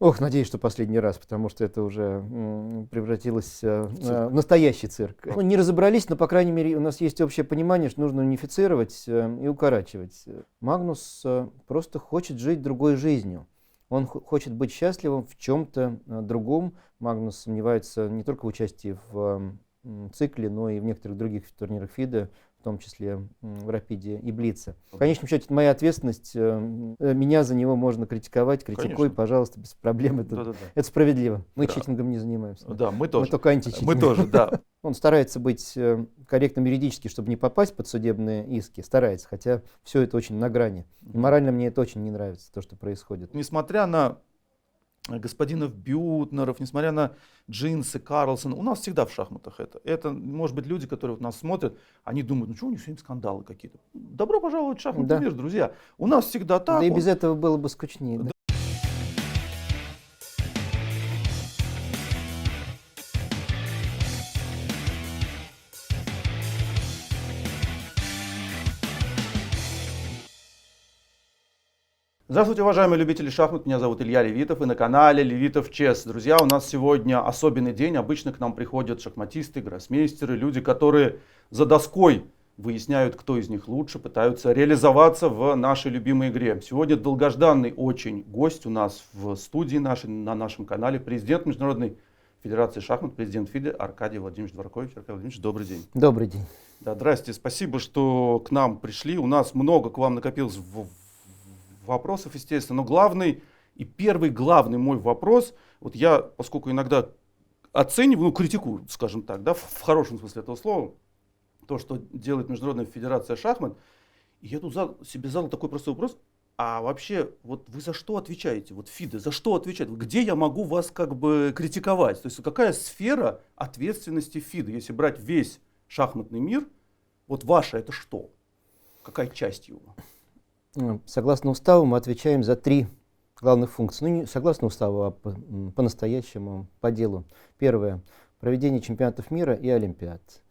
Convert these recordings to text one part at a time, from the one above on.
Ох, надеюсь, что последний раз, потому что это уже превратилось в настоящий цирк. Ну, не разобрались, но, по крайней мере, у нас есть общее понимание, что нужно унифицировать и укорачивать. Магнус просто хочет жить другой жизнью. Он хочет быть счастливым в чем-то другом. Магнус сомневается не только в участии в цикле, но и в некоторых других турнирах ФИДе, в том числе в Рапиде и Блице. В конечном счете, это моя ответственность. Меня за него можно критиковать. Критикуй, Конечно. Пожалуйста, без проблем. Это справедливо. Мы читингом не занимаемся. Да, мы тоже. Мы только античитинг. Мы тоже, да. Он старается быть корректным юридически, чтобы не попасть под судебные иски. Старается, хотя все это очень на грани. И морально мне это очень не нравится, то, что происходит. Несмотря на господинов Бютнеров, несмотря на Джинсы, Карлсон, у нас всегда в шахматах это. Это, может быть, люди, которые вот нас смотрят, они думают, ну что у них сегодня скандалы какие-то. Добро пожаловать в шахматный мир, друзья. У нас всегда так. Да и без этого было бы скучнее. Да. Здравствуйте, уважаемые любители шахмат, меня зовут Илья Левитов и на канале Левитов Чес. Друзья, у нас сегодня особенный день, обычно к нам приходят шахматисты, гроссмейстеры, люди, которые за доской выясняют, кто из них лучше, пытаются реализоваться в нашей любимой игре. Сегодня долгожданный очень гость у нас в студии нашей, на нашем канале, президент Международной Федерации шахмат, президент ФИДе Аркадий Владимирович Дворкович. Аркадий Владимирович, добрый день. Добрый день. Да, здрасте, спасибо, что к нам пришли. У нас много к вам накопилось вопросов, естественно, но главный и первый главный мой вопрос, вот я, поскольку иногда оцениваю, критикую, скажем так, да, в хорошем смысле этого слова, то, что делает Международная Федерация шахмат, и я тут себе задал такой простой вопрос, а вообще, вот вы за что отвечаете, вот ФИДе, за что отвечать, где я могу вас как бы критиковать, то есть какая сфера ответственности ФИДе, если брать весь шахматный мир, вот ваша это что, какая часть его? Согласно уставу мы отвечаем за 3 главных функции. Ну, не согласно уставу, а по-настоящему, по делу. Первое – проведение чемпионатов мира и олимпиад.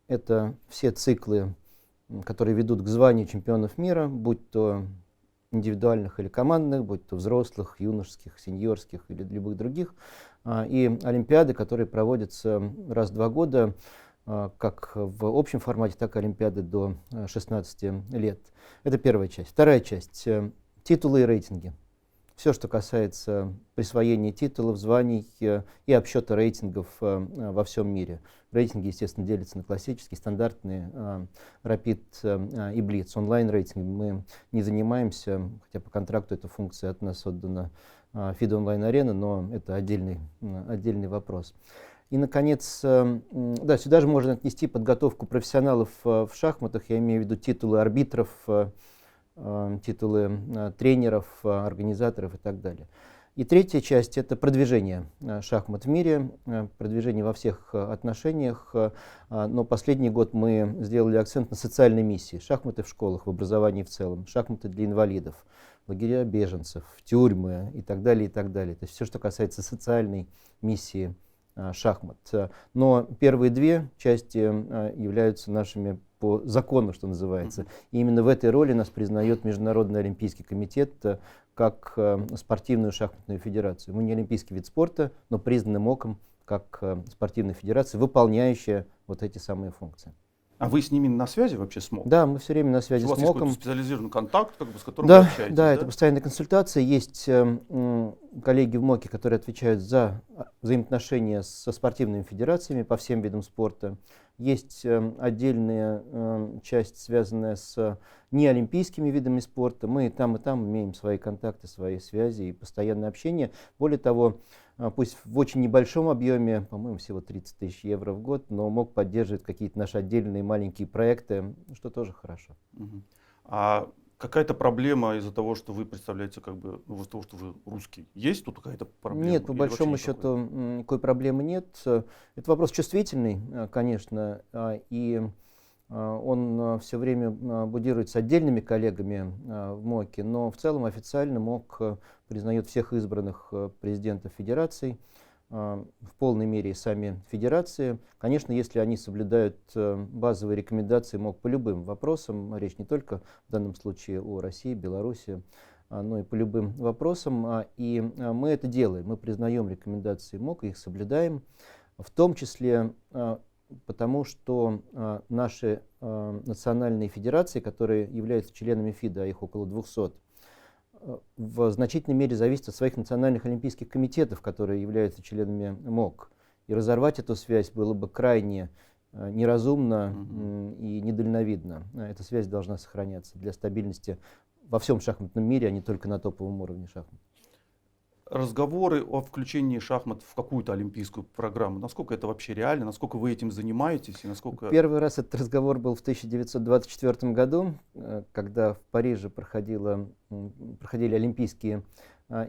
Это все циклы, которые ведут к званию чемпионов мира, будь то индивидуальных или командных, будь то взрослых, юношеских, сеньорских или любых других. И олимпиады, которые проводятся раз в 2 года, как в общем формате, так и олимпиады до 16 лет. Это первая часть. Вторая часть – титулы и рейтинги. Все, что касается присвоения титулов, званий и обсчета рейтингов во всем мире. Рейтинги, естественно, делятся на классические, стандартные, Rapid и Blitz. Онлайн-рейтинги мы не занимаемся, хотя по контракту эта функция от нас отдана FIDE Online Arena, но это отдельный вопрос. И, наконец, да, сюда же можно отнести подготовку профессионалов в шахматах, я имею в виду титулы арбитров, титулы тренеров, организаторов и так далее. И третья часть – это продвижение шахмат в мире, продвижение во всех отношениях. Но последний год мы сделали акцент на социальной миссии. Шахматы в школах, в образовании в целом, шахматы для инвалидов, лагеря беженцев, тюрьмы и так далее, и так далее. То есть все, что касается социальной миссии шахмат. Но первые 2 части являются нашими по закону, что называется. И именно в этой роли нас признает Международный олимпийский комитет как спортивную шахматную федерацию. Мы не олимпийский вид спорта, но признаны МОКом как спортивная федерация, выполняющая вот эти самые функции. А вы с ними на связи вообще с МОКом? Да, мы все время на связи с МОКом. У вас есть какой-то специализированный контакт, как бы, с которым вы общаетесь? Да, это постоянная консультация. Есть коллеги в МОКе, которые отвечают за взаимоотношения со спортивными федерациями по всем видам спорта. Есть отдельная часть, связанная с неолимпийскими видами спорта. Мы и там имеем свои контакты, свои связи и постоянное общение. Более того, пусть в очень небольшом объеме, по-моему, всего 30 тысяч евро в год, но МОК поддерживает какие-то наши отдельные маленькие проекты, что тоже хорошо. А какая-то проблема из-за того, что вы представляете, как бы, из-за того, что вы русский, есть тут какая-то проблема? Нет, по большому счету никакой проблемы нет. Это вопрос чувствительный, конечно, и он все время будируется отдельными коллегами в МОКе, но в целом официально МОК признает всех избранных президентов федераций, в полной мере и сами федерации. Конечно, если они соблюдают базовые рекомендации МОК по любым вопросам, речь не только в данном случае о России, Беларуси, ну и по любым вопросам. И мы это делаем, мы признаем рекомендации МОК, их соблюдаем, в том числе потому, что наши национальные федерации, которые являются членами ФИДа, а их около 200, в значительной мере зависят от своих национальных олимпийских комитетов, которые являются членами МОК. И разорвать эту связь было бы крайне неразумно и недальновидно. Эта связь должна сохраняться для стабильности во всем шахматном мире, а не только на топовом уровне шахмат. Разговоры о включении шахмат в какую-то олимпийскую программу, насколько это вообще реально, насколько вы этим занимаетесь и насколько... Первый раз этот разговор был в 1924 году, когда в Париже проходили Олимпийские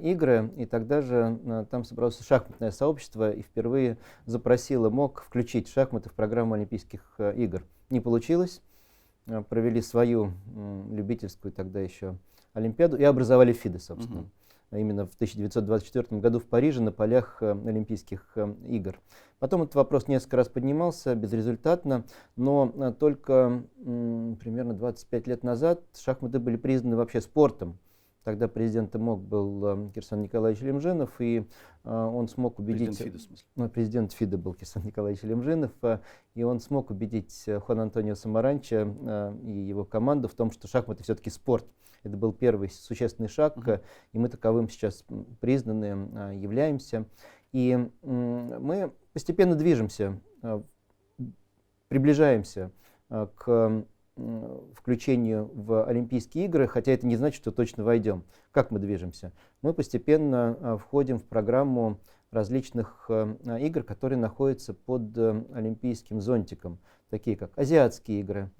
игры, и тогда же там собралось шахматное сообщество и впервые запросило МОК включить шахматы в программу Олимпийских игр. Не получилось, провели свою любительскую тогда еще Олимпиаду и образовали ФИДы, собственно. Именно в 1924 году в Париже на полях Олимпийских игр. Потом этот вопрос несколько раз поднимался безрезультатно, но только примерно 25 лет назад шахматы были признаны вообще спортом. Тогда президентом МОК был Кирсан Николаевич Лемжинов, и он смог убедить... Президент ФИДа, в смысле? Президент ФИДа был Кирсан Николаевич Лемжинов, и он смог убедить Хуан Антонио Самаранча и его команду в том, что шахматы все-таки спорт. Это был первый существенный шаг, и мы таковым сейчас признаны, являемся. И мы постепенно движемся, приближаемся к включению в Олимпийские игры, хотя это не значит, что точно войдем. Как мы движемся? Мы постепенно входим в программу различных игр, которые находятся под олимпийским зонтиком, такие как азиатские игры,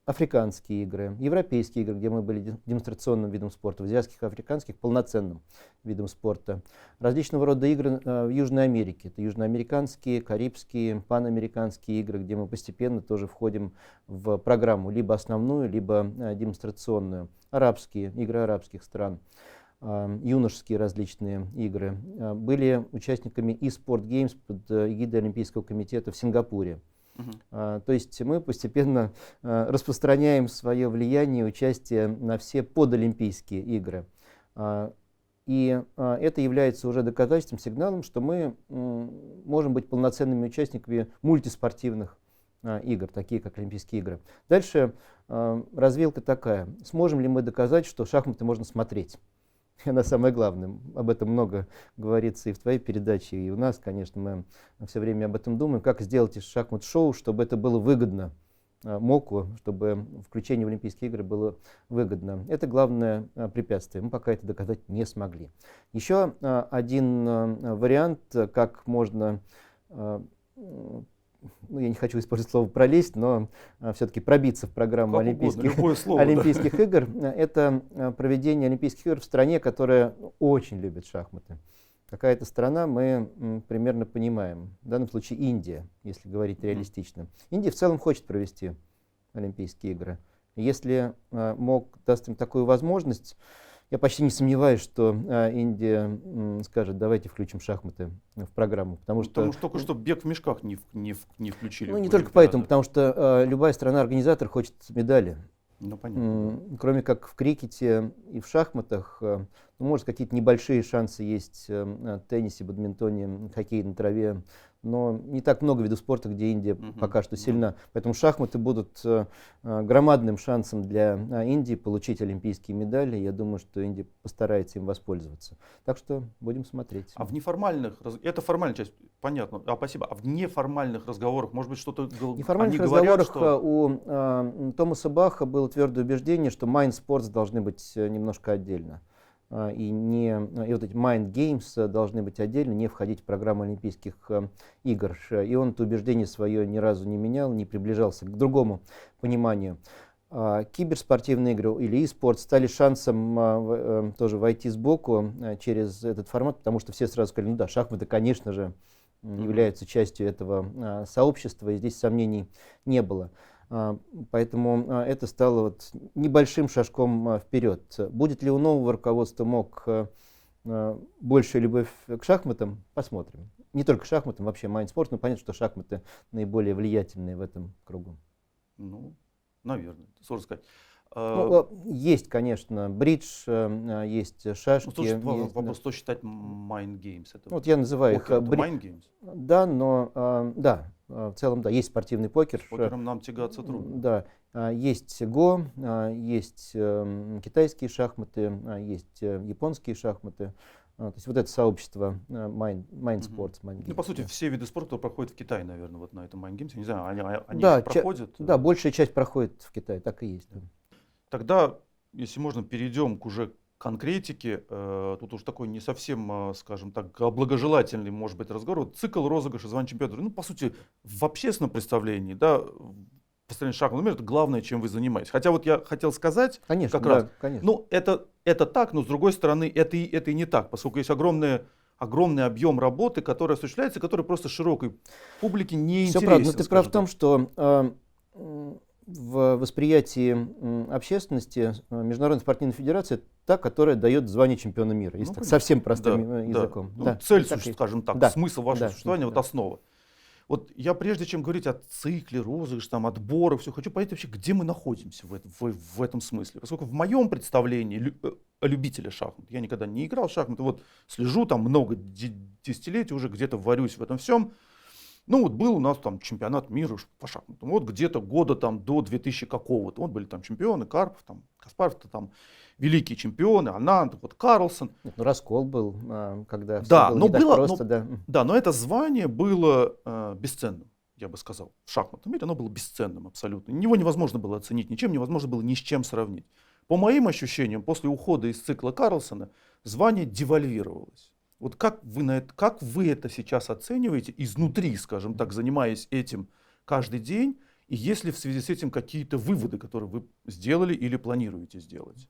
африканские игры, европейские игры, где мы были демонстрационным видом спорта, в азиатских и африканских полноценным видом спорта. Различного рода игры в Южной Америке. Это южноамериканские, карибские, панамериканские игры, где мы постепенно тоже входим в программу, либо основную, либо демонстрационную. Арабские, игры арабских стран, юношеские различные игры. Были участниками e-sport games под эгидой Олимпийского комитета в Сингапуре. То есть мы постепенно распространяем свое влияние, участие на все подолимпийские игры. И это является уже доказательством, сигналом, что мы можем быть полноценными участниками мультиспортивных игр, такие как Олимпийские игры. Дальше развилка такая. Сможем ли мы доказать, что шахматы можно смотреть? Это самое главное. Об этом много говорится и в твоей передаче, и у нас, конечно, мы все время об этом думаем, как сделать из шахмат-шоу, чтобы это было выгодно МОКу, чтобы включение в Олимпийские игры было выгодно. Это главное препятствие. Мы пока это доказать не смогли. Еще один вариант, как можно, я не хочу использовать слово «пролезть», но все-таки пробиться в программу Олимпийских игр, это проведение Олимпийских игр в стране, которая очень любит шахматы. Какая-то страна, мы примерно понимаем. В данном случае Индия, если говорить реалистично. Индия в целом хочет провести Олимпийские игры. Если МОК даст им такую возможность, я почти не сомневаюсь, что Индия скажет, давайте включим шахматы в программу. Потому что только что бег в мешках не включили. Ну, не только поэтому, потому что любая страна-организатор хочет медали. Ну, понятно. Кроме как в крикете и в шахматах, может, какие-то небольшие шансы есть в теннисе, бадминтоне, хоккее на траве, но не так много видов спорта, где Индия пока что сильна. Поэтому шахматы будут громадным шансом для Индии получить олимпийские медали. Я думаю, что Индия постарается им воспользоваться. Так что будем смотреть. А в неформальных, это формальная часть, понятно, спасибо. А в неформальных разговорах, может быть, что-то... В неформальных разговорах у Томаса Баха было твердое убеждение, что mind sports должны быть немножко отдельно. И вот эти mind games должны быть отдельно, не входить в программу Олимпийских игр. И он это убеждение свое ни разу не менял, не приближался к другому пониманию. Киберспортивные игры или e-спорт стали шансом тоже войти сбоку через этот формат, потому что все сразу сказали, ну да, шахматы, конечно же, являются частью этого сообщества, и здесь сомнений не было. Поэтому это стало вот небольшим шажком вперед. Будет ли у нового руководства МОК большая любовь к шахматам? Посмотрим. Не только к шахматам, вообще майндспорт, но понятно, что шахматы наиболее влиятельные в этом кругу. Ну, наверное, сложно сказать. Есть, конечно, бридж, есть шашки. Слушай, есть, вопрос, что считать mind games? Это вот я называю покер, их это mind games? Да, но в целом, да, есть спортивный покер. С покером нам тягаться трудно. Да, есть Го, есть китайские шахматы, есть японские шахматы. То есть вот это сообщество mind sports, mind games. Ну, по сути, все виды спорта проходят в Китае, наверное, вот на этом mind games. Я не знаю, они Да, проходят? Да, большая часть проходит в Китае, так и есть. Да. Тогда, если можно, перейдем к уже конкретике. Тут уж такой не совсем, скажем так, благожелательный, может быть, разговор. Вот цикл розыгрыша звания чемпиона. Ну, по сути, в общественном представлении, да, построение шахматного мира — это главное, чем вы занимаетесь. Хотя вот я хотел сказать, конечно, как раз, конечно. ну, это так, но с другой стороны, это и не так, поскольку есть огромный объем работы, который осуществляется, который просто широкой публике не Все интересен. правда, но ты прав в том, что в восприятии общественности Международная спортивная федерация та, которая дает звание чемпиона мира, если так, совсем простым языком. Да. Да. Ну, цель, скажем так, да. смысл вашего Да. существования, вот основа. Вот я, прежде чем говорить о цикле, розыгрыш, там, отбора, все, хочу понять вообще, где мы находимся в этом смысле. Поскольку в моем представлении любителя шахмат, я никогда не играл в шахматы, вот слежу там много десятилетий, уже где-то варюсь в этом всем. Ну вот был у нас там чемпионат мира по шахматам, вот где-то года там до 2000 какого-то, вот были там чемпионы, Карпов, там, Каспаров, там великие чемпионы, Ананд, вот Карлсон. Ну, раскол был, когда все Да, было но не так было, просто. да, но это звание было бесценным, я бы сказал. В шахматном мире оно было бесценным абсолютно. Его невозможно было оценить ничем, невозможно было ни с чем сравнить. По моим ощущениям, после ухода из цикла Карлсона звание девальвировалось. Вот как вы это сейчас оцениваете изнутри, скажем так, занимаясь этим каждый день, и есть ли в связи с этим какие-то выводы, которые вы сделали или планируете сделать?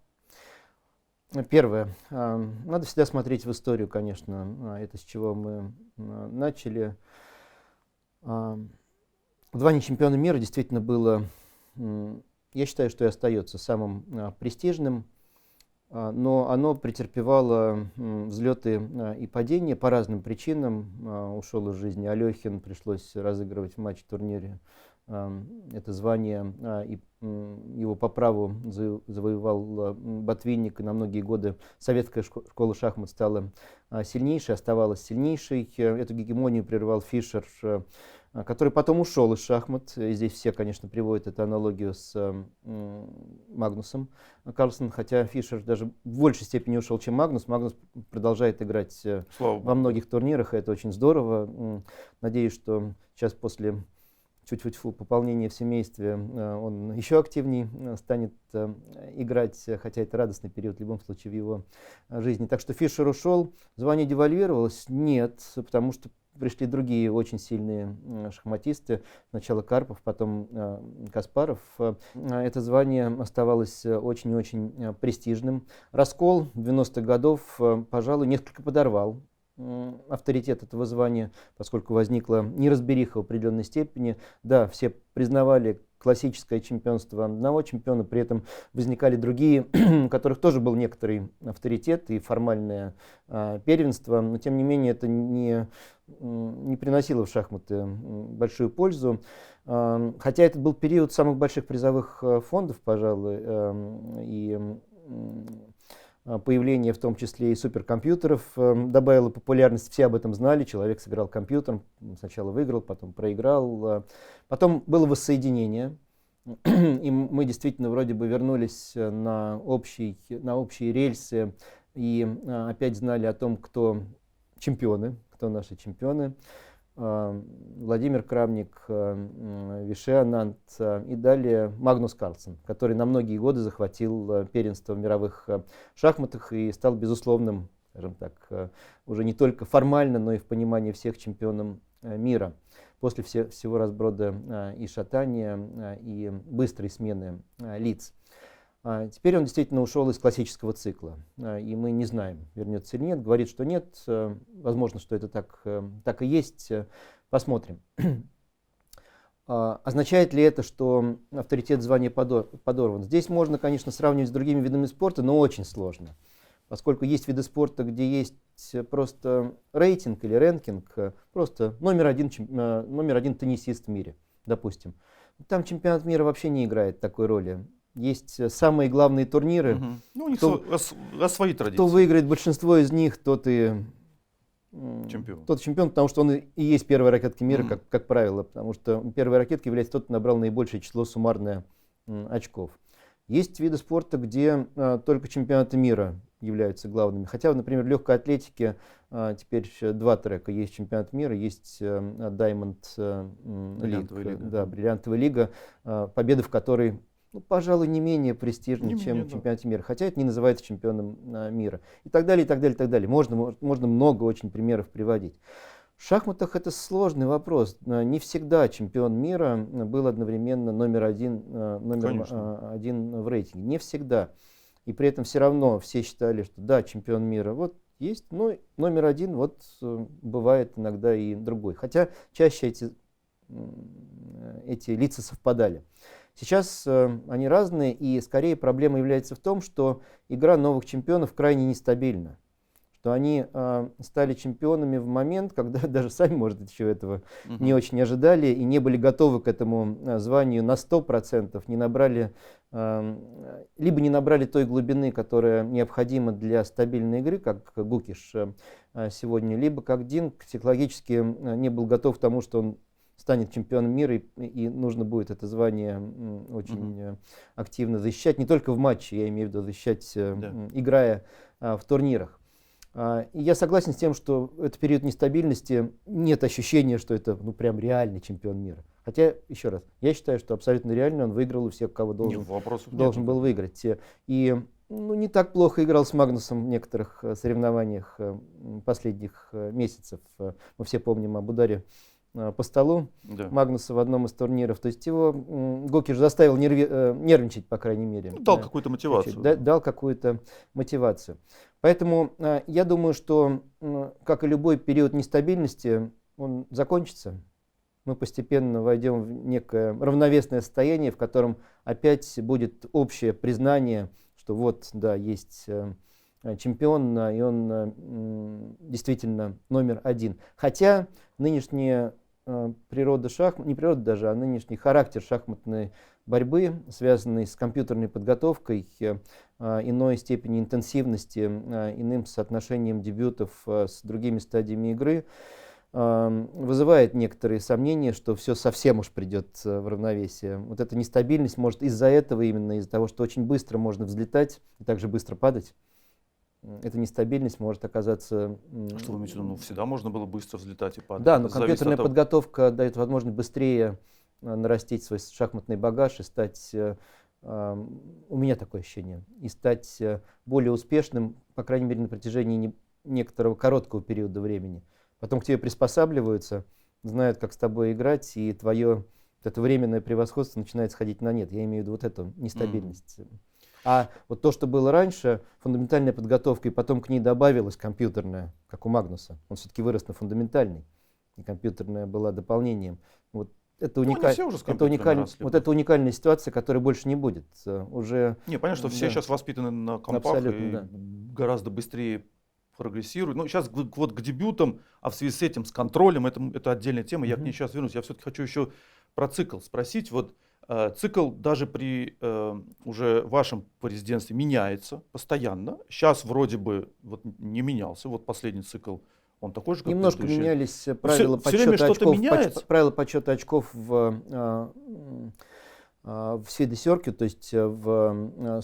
Первое. Надо всегда смотреть в историю, конечно. Это с чего мы начали. Звание чемпиона мира действительно было, я считаю, что и остается самым престижным, но оно претерпевало взлеты и падения по разным причинам. Ушел из жизни Алехин, пришлось разыгрывать в матч-турнире это звание, и его по праву завоевал Ботвинник, и на многие годы советская школа шахмат стала сильнейшей, оставалась сильнейшей. Эту гегемонию прервал Фишер, который потом ушел из шахмат. И здесь все, конечно, приводят эту аналогию с Магнусом Карлсоном, хотя Фишер даже в большей степени ушел, чем Магнус. Магнус продолжает играть во многих турнирах, и это очень здорово. Надеюсь, что сейчас после пополнения в семействе он еще активнее станет играть, хотя это радостный период в любом случае в его жизни. Так что Фишер ушел, звание девальвировалось? Нет, потому что пришли другие очень сильные шахматисты. Сначала Карпов, потом Каспаров. Это звание оставалось очень и очень престижным. Раскол 90-х годов, пожалуй, несколько подорвал авторитет этого звания, поскольку возникла неразбериха в определенной степени. Да, все признавали классическое чемпионство одного чемпиона, при этом возникали другие, у которых тоже был некоторый авторитет и формальное первенство, но тем не менее это не приносило в шахматы большую пользу. Хотя это был период самых больших призовых фондов, пожалуй, и появление в том числе и суперкомпьютеров добавило популярность, все об этом знали, человек сыграл компьютером, сначала выиграл, потом проиграл, потом было воссоединение, и мы действительно вроде бы вернулись на общие рельсы и опять знали о том, кто чемпионы, кто наши чемпионы. Владимир Крамник, Више Ананд и далее Магнус Карлсен, который на многие годы захватил первенство в мировых шахматах и стал безусловным, скажем так, уже не только формально, но и в понимании всех чемпионом мира. После всего разброда и шатания, и быстрой смены лиц. Теперь он действительно ушел из классического цикла, и мы не знаем, вернется или нет. Говорит, что нет, возможно, что это так и есть, посмотрим. Означает ли это, что авторитет звания подорван? Здесь можно, конечно, сравнивать с другими видами спорта, но очень сложно, поскольку есть виды спорта, где есть просто рейтинг или рэнкинг, просто номер один теннисист в мире, допустим. Там чемпионат мира вообще не играет такой роли. есть самые главные турниры. Мгм. Ну, у них Кто- свои традиции. Кто выиграет большинство из них, тот и Чемпион. тот чемпион, потому что он и есть первая ракетка мира, Мгм. как правило, потому что первой ракеткой является тот, кто набрал наибольшее число суммарное очков. Есть виды спорта, где только чемпионаты мира являются главными. Хотя, например, в легкой атлетике теперь 2 трека. Есть чемпионат мира, есть Diamond Бриллиантовая League, лига. да, бриллиантовая лига, победа в которой, ну, пожалуй, не менее престижной, Не чем менее, в да. чемпионате мира. Хотя это не называется чемпионом мира. И так далее, и так далее, и так далее. Можно много очень примеров приводить. В шахматах это сложный вопрос. Не всегда чемпион мира был одновременно номер один Конечно. в рейтинге. Не всегда. И при этом все равно все считали, что да, чемпион мира вот есть, но номер один вот бывает иногда и другой. Хотя чаще эти лица совпадали. Сейчас они разные, и скорее проблема является в том, что игра новых чемпионов крайне нестабильна. Что они стали чемпионами в момент, когда даже сами, может, еще этого не очень ожидали и не были готовы к этому званию на 100%, не набрали, либо не набрали той глубины, которая необходима для стабильной игры, как Гукиш сегодня, либо как Дин психологически не был готов к тому, что он станет чемпионом мира, и нужно будет это звание очень активно защищать, не только в матче, я имею в виду защищать, играя в турнирах. И я согласен с тем, что это период нестабильности, нет ощущения, что это прям реальный чемпион мира. Хотя, еще раз, я считаю, что абсолютно реально он выиграл у всех, кого должен был выиграть. И не так плохо играл с Магнусом в некоторых соревнованиях последних месяцев. Мы все помним об ударе по столу Магнуса в одном из турниров. То есть его Гукиш заставил нервничать, по крайней мере. Дал какую-то мотивацию. Дал какую-то мотивацию. Поэтому я думаю, что, как и любой период нестабильности, он закончится. Мы постепенно войдем в некое равновесное состояние, в котором опять будет общее признание, что вот, да, есть чемпион, и он действительно номер один. Хотя нынешняя природа шахмат, не природа даже, а нынешний характер шахматной борьбы, связанный с компьютерной подготовкой, иной степени интенсивности, иным соотношением дебютов с другими стадиями игры, вызывает некоторые сомнения, что все совсем уж придет в равновесие. Вот эта нестабильность может из-за этого, именно из-за того, что очень быстро можно взлетать и также быстро падать, эта нестабильность может оказаться... Что вы имеете в виду? Ну, всегда можно было быстро взлетать и падать. Да, но компьютерная подготовка дает возможность быстрее нарастить свой шахматный багаж и стать, у меня такое ощущение, и стать более успешным, по крайней мере, на протяжении некоторого короткого периода времени. Потом к тебе приспосабливаются, знают, как с тобой играть, и твое вот это временное превосходство начинает сходить на нет. Я имею в виду вот эту нестабильность. А вот то, что было раньше, фундаментальная подготовка, и потом к ней добавилась компьютерная, как у Магнуса. Он все-таки вырос на фундаментальной, и компьютерная была дополнением. Вот это уникальная ситуация, которой больше не будет. Понятно, что все сейчас воспитаны на компах и гораздо быстрее прогрессируют. Но сейчас вот к дебютам, а в связи с этим, с контролем, это отдельная тема, я к ней сейчас вернусь. Я все-таки хочу еще про цикл спросить. Вот цикл даже при уже вашем президентстве меняется постоянно. Сейчас вроде бы вот не менялся. Вот последний цикл, он такой же, как немножко предыдущий. менялись правила подсчета очков в Свиде Сёркю, то есть в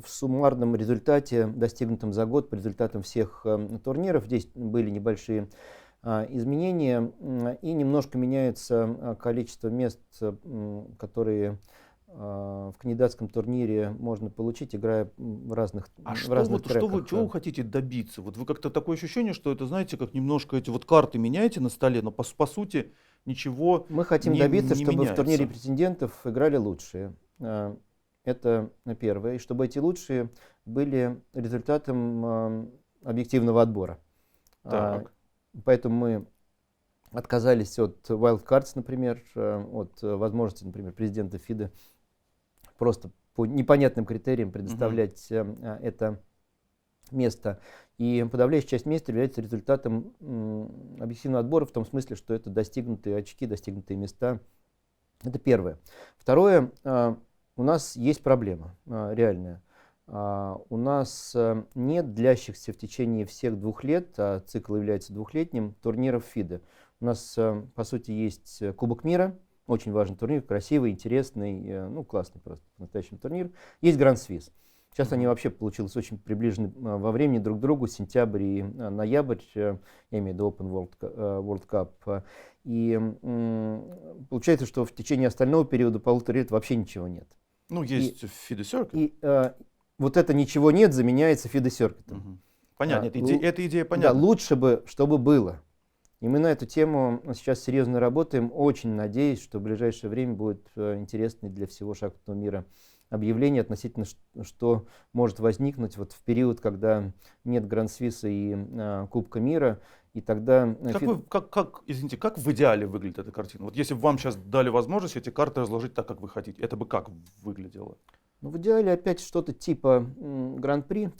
суммарном результате, достигнутом за год по результатам всех турниров. Здесь были небольшие изменения, и немножко меняется количество мест, которые в кандидатском турнире можно получить, играя в разных треках. Чего вы хотите добиться? Вот вы как-то такое ощущение, что это, знаете, как немножко эти вот карты меняете на столе, но по сути ничего мы хотим добиться, чтобы меняется. В турнире претендентов играли лучшие. Это первое. И чтобы эти лучшие были результатом объективного отбора. Поэтому мы отказались от wildcards, например, от возможности, например, президента ФИДE просто по непонятным критериям предоставлять это место. И подавляющая часть мест является результатом объективного отбора в том смысле, что это достигнутые очки, достигнутые места. Это первое. Второе, у нас есть проблема реальная. У нас нет длящихся в течение всех 2 лет, а цикл является двухлетним, турниров ФИДе. У нас, по сути, есть Кубок мира, очень важный турнир, красивый, интересный, ну, классный просто, настоящий турнир. Есть Гран-Свиз. Сейчас они вообще получились очень приближены во времени друг к другу, сентябрь и ноябрь, я имею в виду Open World Cup. И получается, что в течение остального периода 1,5 лет вообще ничего нет. Ну, есть FIDE Circuit. И вот это ничего нет заменяется FIDE Circuit. Понятно, эта идея понятна. Да, лучше бы, чтобы было. И мы на эту тему сейчас серьезно работаем. Очень надеюсь, что в ближайшее время будет интересный для всего шахматного мира объявление относительно, что может возникнуть вот в период, когда нет Гран-Свиса и Кубка мира. И тогда... Извините, как в идеале выглядит эта картина? Вот если бы вам сейчас дали возможность эти карты разложить так, как вы хотите, это бы как выглядело? Ну, в идеале опять что-то типа Гран-при,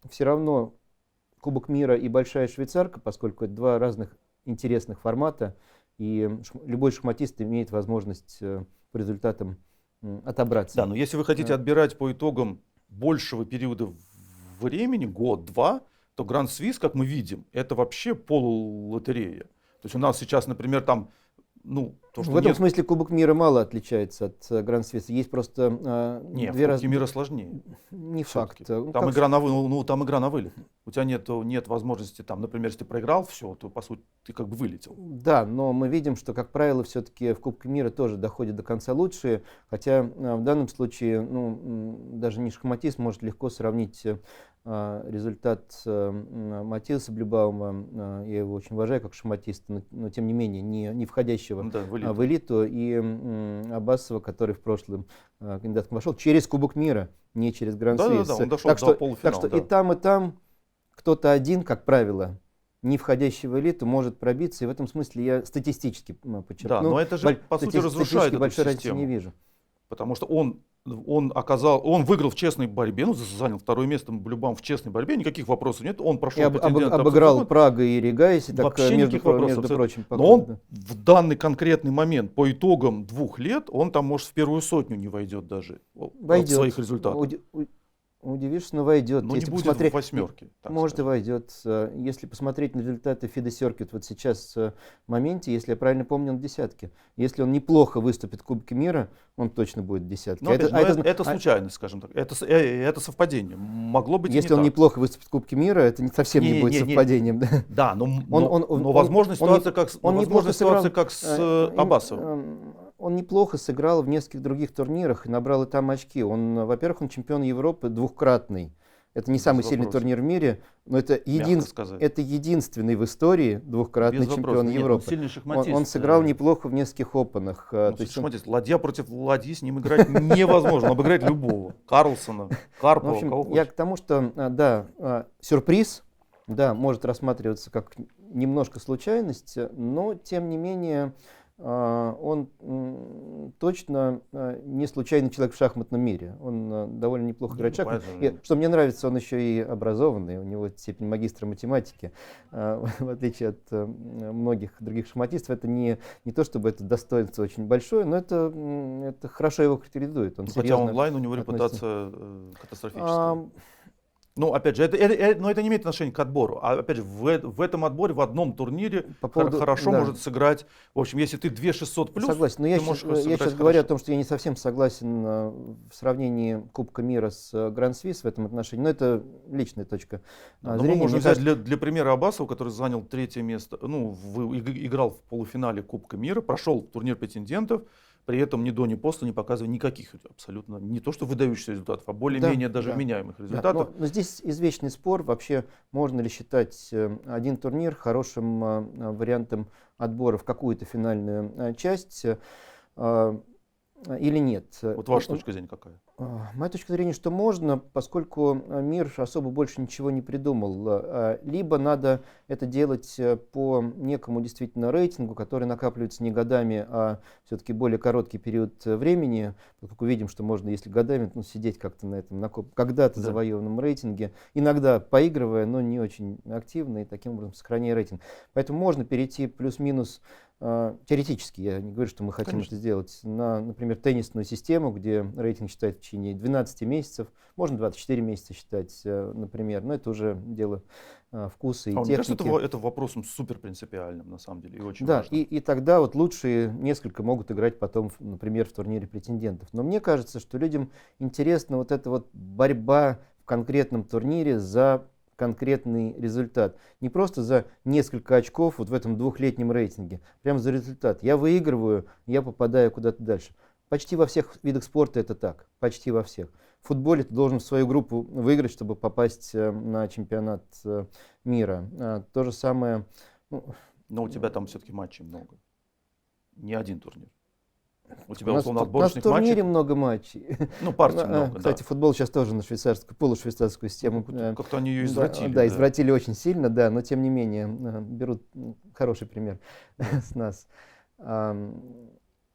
Все равно Кубок мира и Большая Швейцарка, поскольку это 2 разных интересных формата, и любой шахматист имеет возможность по результатам отобраться. Да, но если вы хотите отбирать по итогам большего периода времени, год-два, то Гран-Свиз, как мы видим, это вообще полулотерея. То есть у нас сейчас, например, там, ну, то, что в этом смысле Кубок мира мало отличается от Гран-Свиза. Есть просто нет, в Кубке мира сложнее. Не факт. Там игра на вылет. У тебя нет возможности, там, например, если ты проиграл все, то по сути ты как бы вылетел. Да, но мы видим, что, как правило, все-таки в Кубке мира тоже доходят до конца лучшие, хотя в данном случае, ну, даже не шахматист может легко сравнить результат Матиаса Блюбаума, я его очень уважаю как шахматиста, но тем не менее не входящего в элиту, и Аббасова, который в прошлом кандидатом вошел через Кубок мира, не через Гран-Свиз. Да, он дошел до полуфинала. Так что и там кто-то один, как правило, не входящий в элиту, может пробиться, и в этом смысле я статистически подчеркну. Да, но это же, по сути, разрушает эту систему. Не вижу. Потому что он выиграл в честной борьбе, ну, занял 2-е место Блюбаум в честной борьбе, никаких вопросов нет, он прошел претендента. Обыграл Прага и Рига, если так, вообще никаких вопросов, между прочим. Но он в данный конкретный момент, по итогам 2 лет, он там, может, в первую сотню не войдет даже от своих результатов. Удивишься, но войдет. Но если не будет в 8-ке. Может и войдет. Если посмотреть на результаты FIDE Circuit вот сейчас в моменте, если я правильно помню, он в 10-ке. Если он неплохо выступит в Кубке мира, он точно будет в 10-ке. Это случайность, скажем так. Это совпадение. Могло быть если он неплохо выступит в Кубке мира, это совсем не будет совпадением. Да, но возможна ситуация, как с Аббасовым. Он неплохо сыграл в нескольких других турнирах и набрал и там очки. Во-первых, он чемпион Европы 2-кратный. Это не самый сильный турнир в мире, но это единственный в истории 2-кратный чемпион Европы. Он сыграл неплохо в нескольких опенах. Ладья против ладьи, с ним играть невозможно. Он обыграет любого. Карлсона, Карпова, кого хочешь. Я к тому, что, да, сюрприз, да, может рассматриваться как немножко случайность, но, тем не менее, он точно не случайный человек в шахматном мире. Он довольно неплохо играет в шахматы. Что мне нравится, он еще и образованный. У него степень магистра математики. В отличие от многих других шахматистов, это не то, чтобы это достоинство очень большое, но это хорошо его характеризует. Хотя онлайн у него репутация катастрофическая. Ну, опять же, но это не имеет отношения к отбору. А опять же, в этом отборе, в одном турнире хорошо может сыграть. В общем, если ты 2600 плюс, согласен, но я сейчас говорю о том, что я не совсем согласен в сравнении Кубка мира с Гран-Свиз в этом отношении. Но это личная точка зрения. Мы можем взять для примера Аббасова, который занял 3-е место, играл в полуфинале Кубка мира, прошел турнир претендентов. При этом ни до, ни после не показывая никаких абсолютно, не то что выдающихся результатов, а более-менее даже вменяемых результатов. Но здесь извечный спор, вообще можно ли считать один турнир хорошим вариантом отбора в какую-то финальную часть или нет. Вот ваша точка зрения какая? Моя точка зрения, что можно, поскольку мир особо больше ничего не придумал. Либо надо это делать по некому действительно рейтингу, который накапливается не годами, а все-таки более короткий период времени. Поскольку видим, что можно, если годами, сидеть как-то на этом когда-то завоеванном рейтинге, иногда поигрывая, но не очень активно, и таким образом сохраняя рейтинг. Поэтому можно перейти плюс-минус теоретически, я не говорю, что мы хотим Конечно. это сделать, на, например, теннисную систему, где рейтинг считается в течение 12 месяцев, можно 24 месяца считать, например, но это уже дело вкуса и Мне кажется, техники. это вопросом супер принципиальным, на самом деле, и очень Да, важным. и тогда вот лучшие несколько могут играть потом, например, в турнире претендентов. Но мне кажется, что людям интересна вот эта вот борьба в конкретном турнире за конкретный результат. Не просто за несколько очков вот в этом двухлетнем рейтинге, прямо за результат. Я выигрываю, я попадаю куда-то дальше. Почти во всех видах спорта это так, почти во всех. В футболе ты должен свою группу выиграть, чтобы попасть на чемпионат мира. То же самое... ну, Но у тебя там все-таки матчей много. Не один турнир. У у тебя, нас, условно, у нас в отборочных турнире матчей. много матчей. Ну, партий много, Кстати, да. футбол сейчас тоже на швейцарскую, полушвейцарскую систему. Как-то они ее Да, извратили. да, извратили очень сильно, да, но тем не менее берут хороший пример с нас.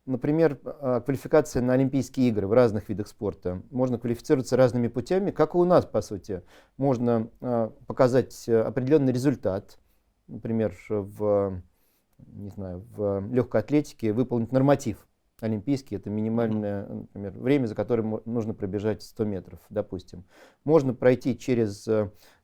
Например, квалификация на Олимпийские игры в разных видах спорта. Можно квалифицироваться разными путями, как и у нас, по сути. Можно показать определенный результат, например, не знаю, в легкой атлетике выполнить норматив олимпийский, это минимальное, например, время, за которым нужно пробежать 100 метров, допустим. Можно пройти через,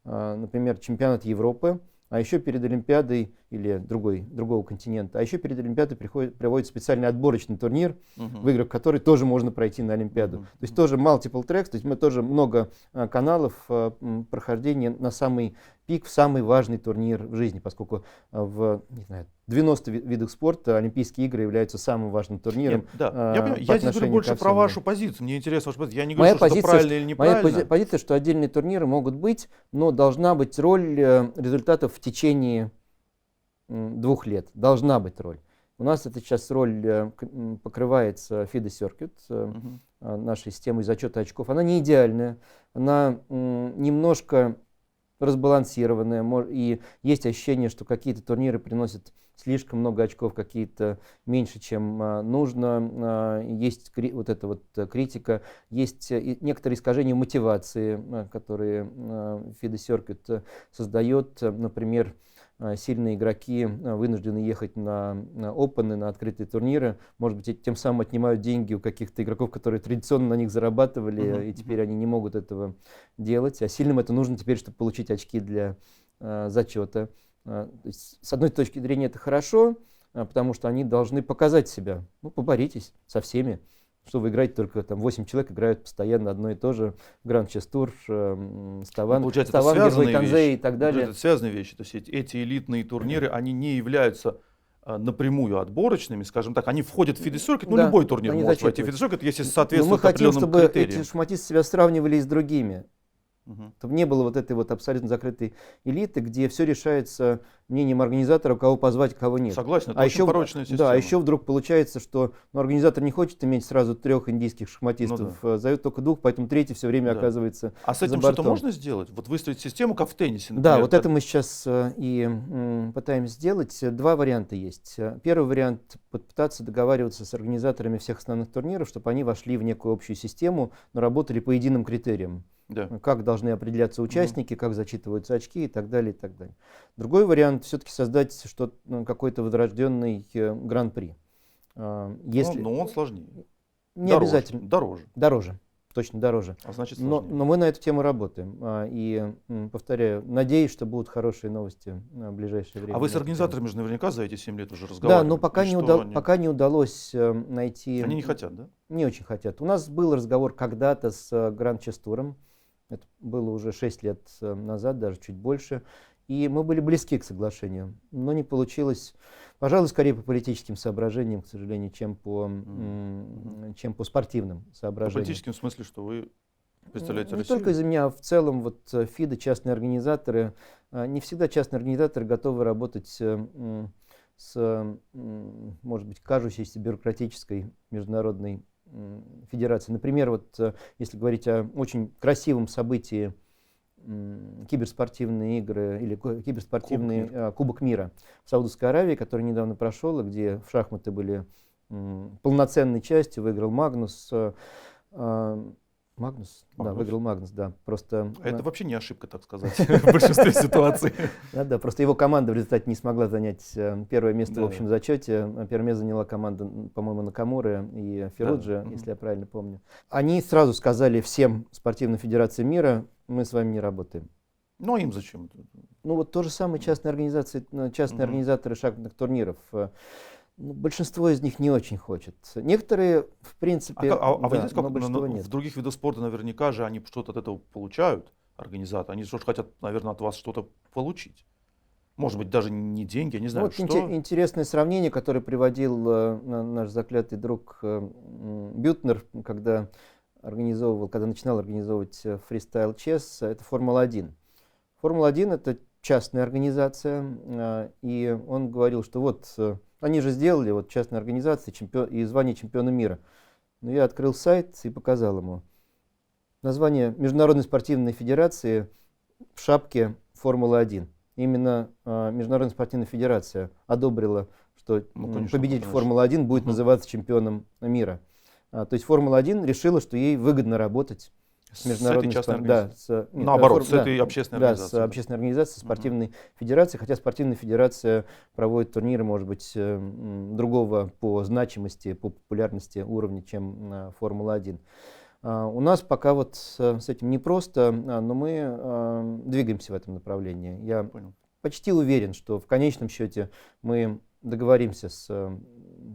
например, чемпионат Европы, а еще перед Олимпиадой или другого континента, а еще перед Олимпиадой проводится специальный отборочный турнир, выиграв который тоже можно пройти на Олимпиаду. То есть тоже multiple tracks, то есть мы тоже много каналов прохождения на самый пик, в самый важный турнир в жизни, поскольку в, не знаю, 90 видах спорта Олимпийские игры являются самым важным турниром. Да, я здесь говорю больше про вашу позицию. Мне интересно ваша позиция. Я не говорю, что это правильно или неправильно. Моя позиция, что отдельные турниры могут быть, но должна быть роль результатов в течение 2 лет. Должна быть роль. У нас это сейчас роль покрывается FIDE Circuit, нашей системой зачета очков. Она не идеальная, она немножко разбалансированная, и есть ощущение, что какие-то турниры приносят слишком много очков, какие-то меньше, чем нужно. Есть вот эта вот критика, есть некоторые искажения мотивации, которые FIDE Circuit создает. Например, сильные игроки вынуждены ехать на опены, на открытые турниры. Может быть, тем самым отнимают деньги у каких-то игроков, которые традиционно на них зарабатывали, и теперь они не могут этого делать. А сильным это нужно теперь, чтобы получить очки для зачета. То есть, с одной точки зрения это хорошо, потому что они должны показать себя. Ну, поборитесь со всеми. Что вы играете только там 8 человек играют постоянно одно и то же. Гранд Чес Тур, Ставангер, Вайтанзе и так далее. Это связанные вещи. То есть эти элитные турниры, они не являются напрямую отборочными, скажем так, они входят в FIDE Circuit, ну, любой турнир может войти в FIDE Circuit, если соответствует определенным критериям. Мы хотим, чтобы эти шахматисты себя сравнивали с другими. Чтобы не было вот этой вот абсолютно закрытой элиты, где все решается мнением организатора, кого позвать, кого нет. Согласен, это очень порочная система. Да, а еще вдруг получается, что организатор не хочет иметь сразу 3 индийских шахматистов, зовет только 2, поэтому 3 все время оказывается А с этим что-то можно сделать? Вот выстроить систему, как в теннисе, например? Да, вот это мы сейчас и пытаемся сделать. 2 варианта есть. Первый вариант — попытаться договариваться с организаторами всех основных турниров, чтобы они вошли в некую общую систему, но работали по единым критериям. Да. Как должны определяться участники, как зачитываются очки и так далее, и так далее. Другой вариант — все-таки создать какой-то возрожденный гран-при. Но он сложнее. Не обязательно. Дороже. Точно дороже. А значит сложнее. Но мы на эту тему работаем. И, повторяю, надеюсь, что будут хорошие новости в ближайшее время. А вы с организаторами же наверняка за эти 7 лет уже разговаривали. Да, но пока не удалось найти... Они не хотят, да? Не очень хотят. У нас был разговор когда-то с Гранд Чес Туром. Это было уже 6 лет назад, даже чуть больше. И мы были близки к соглашению, но не получилось, пожалуй, скорее по политическим соображениям, к сожалению, чем по спортивным соображениям. В политическом смысле, что вы представляете Не Россию? только из-за меня, в целом, вот FIDE, частные организаторы, не всегда частные организаторы готовы работать с, может быть, кажущейся бюрократической международной федерацией. Например, вот если говорить о очень красивом событии, киберспортивные игры или киберспортивный Кубок мира в Саудовской Аравии, который недавно прошел, и где в шахматы были полноценной частью, выиграл Магнус. Магнус, да, Магнус. выиграл Магнус, да. Просто, Это вообще не ошибка, так сказать, в большинстве ситуаций. да, просто его команда в результате не смогла занять первое место в Да, общем зачете. Первое место заняла команда, по-моему, Накамуры и Ферруджи, Да. если я правильно помню. Они сразу сказали всем спортивным федерациям мира: мы с вами не работаем. Ну, а им зачем? Ну вот то же самое частные организации, частные организаторы шахматных турниров. Ну, большинство из них не очень хочет. Некоторые, в принципе, А вы да, знаете, как но большинство нет. в других видах спорта наверняка же они что-то от этого получают, организаторы. Они же хотят, наверное, от вас что-то получить. Может быть, даже не деньги, я не Ну, знаю, вот что. интересное сравнение, которое приводил наш заклятый друг Бютнер, когда начинал организовывать фристайл чесс, это Формула-1. Формула-1 это частная организация, и он говорил, что вот они же сделали вот частные организации и звание чемпиона мира. Но я открыл сайт и показал ему название Международной спортивной федерации в шапке Формулы-1. Именно Международная спортивная федерация одобрила, что конечно, победитель конечно. Формулы-1 будет называться чемпионом мира. То есть Формула-1 решила, что ей выгодно работать с международной этой частной организацией. Наоборот, с этой общественной организацией. Да, с общественной организацией, спортивной федерацией, хотя спортивная федерация проводит турниры, может быть, другого по значимости, по популярности уровня, чем Формула-1. У нас пока вот с этим непросто, но мы двигаемся в этом направлении. Я почти уверен, что в конечном счете мы договоримся с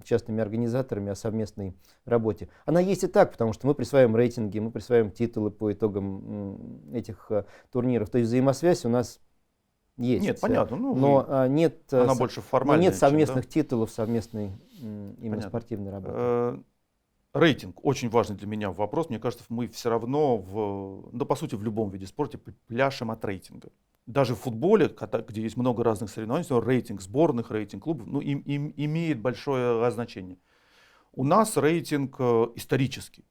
частными организаторами о совместной работе. Она есть и так, потому что мы присваиваем рейтинги, мы присваиваем титулы по итогам этих турниров. То есть взаимосвязь у нас есть. Нет, понятно. Но нет, она больше формальная, нет совместных титулов, совместной именно спортивной работы. Рейтинг очень важный для меня вопрос. Мне кажется, мы все равно, по сути, в любом виде спорта пляшем от рейтинга. Даже в футболе, где есть много разных соревнований, рейтинг сборных, рейтинг клубов, им имеет большое значение. У нас рейтинг исторический.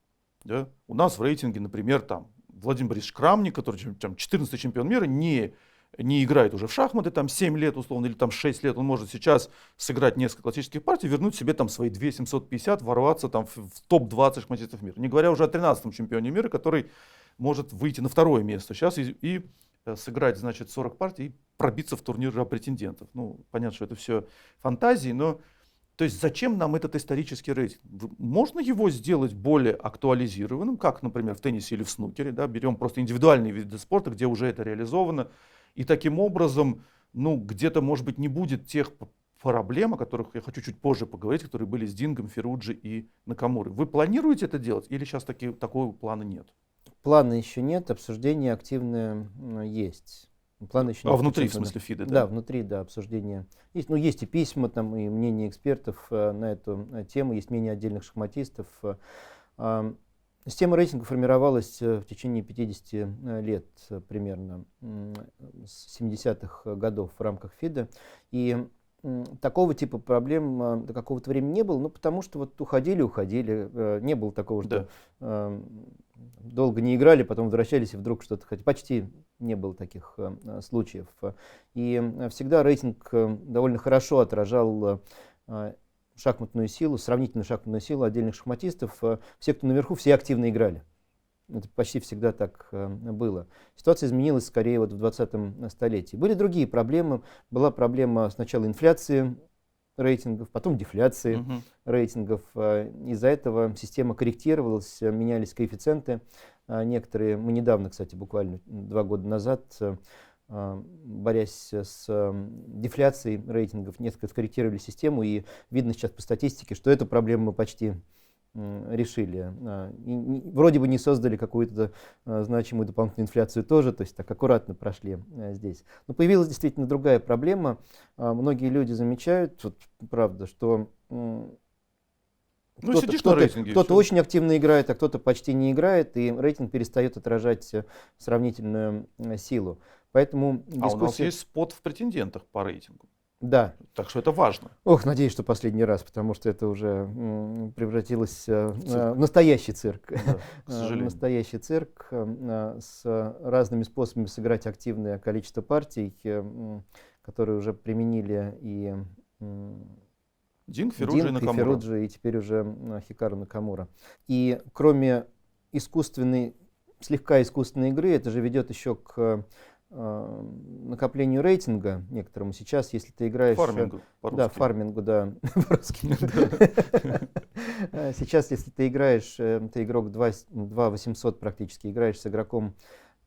Да? У нас в рейтинге, например, там, Владимир Борисович Крамник, который 14-й чемпион мира, не играет уже в шахматы, там 7 лет условно, или там 6 лет, он может сейчас сыграть несколько классических партий, вернуть себе там свои 2750, ворваться там в топ-20 шахматистов мира. Не говоря уже о 13-м чемпионе мира, который может выйти на второе место сейчас и сыграть, значит, 40 партий и пробиться в турнир претендентов. Ну, понятно, что это все фантазии, но то есть зачем нам этот исторический рейтинг? Можно его сделать более актуализированным, как, например, в теннисе или в снукере, да, берем просто индивидуальные виды спорта, где уже это реализовано, и таким образом, где-то, может быть, не будет тех проблем, о которых я хочу чуть позже поговорить, которые были с Дингом, Ферруджи и Накамурой. Вы планируете это делать или сейчас такого плана нет? Плана еще нет, обсуждение активное есть. Плана еще нет. Внутри, в смысле, ФИДа? Да, внутри, да, обсуждение. Есть, есть и письма, там, и мнения экспертов на эту тему, есть мнение отдельных шахматистов. Система рейтинга формировалась в течение 50 лет примерно, с 70-х годов в рамках ФИДа. И такого типа проблем до какого-то времени не было, потому что вот уходили, не было такого, что долго не играли, потом возвращались и вдруг что-то хотели. Почти не было таких случаев. И всегда рейтинг довольно хорошо отражал шахматную силу, сравнительную шахматную силу отдельных шахматистов. Все, кто наверху, все активно играли. Это почти всегда так было. Ситуация изменилась скорее вот в 20-м столетии. Были другие проблемы. Была проблема сначала инфляции рейтингов, потом дефляции рейтингов. Из-за этого система корректировалась, менялись коэффициенты. Некоторые, мы недавно, кстати, буквально 2 года назад, борясь с дефляцией рейтингов, несколько скорректировали систему, и видно сейчас по статистике, что эту проблему мы почти решили. И вроде бы не создали какую-то значимую дополнительную инфляцию тоже, то есть так аккуратно прошли здесь. Но появилась действительно другая проблема. Многие люди замечают, вот, правда, что кто-то очень активно играет, а кто-то почти не играет, и рейтинг перестает отражать сравнительную силу. Поэтому у нас есть спот в претендентах по рейтингу. Да. Так что это важно. Надеюсь, что последний раз, потому что это уже превратилось в настоящий цирк. Да, к сожалению. Настоящий цирк с разными способами сыграть активное количество партий, которые уже применили и Динг, Ферруджи и Накамура. И теперь уже Хикару Накамура. И кроме слегка искусственной игры, это же ведет еще к накоплению рейтинга некоторому. Сейчас, если ты играешь... Фармингу по-русски. Да, фармингу, да, по-русски. Сейчас, если ты играешь, ты игрок 2800 практически, играешь с игроком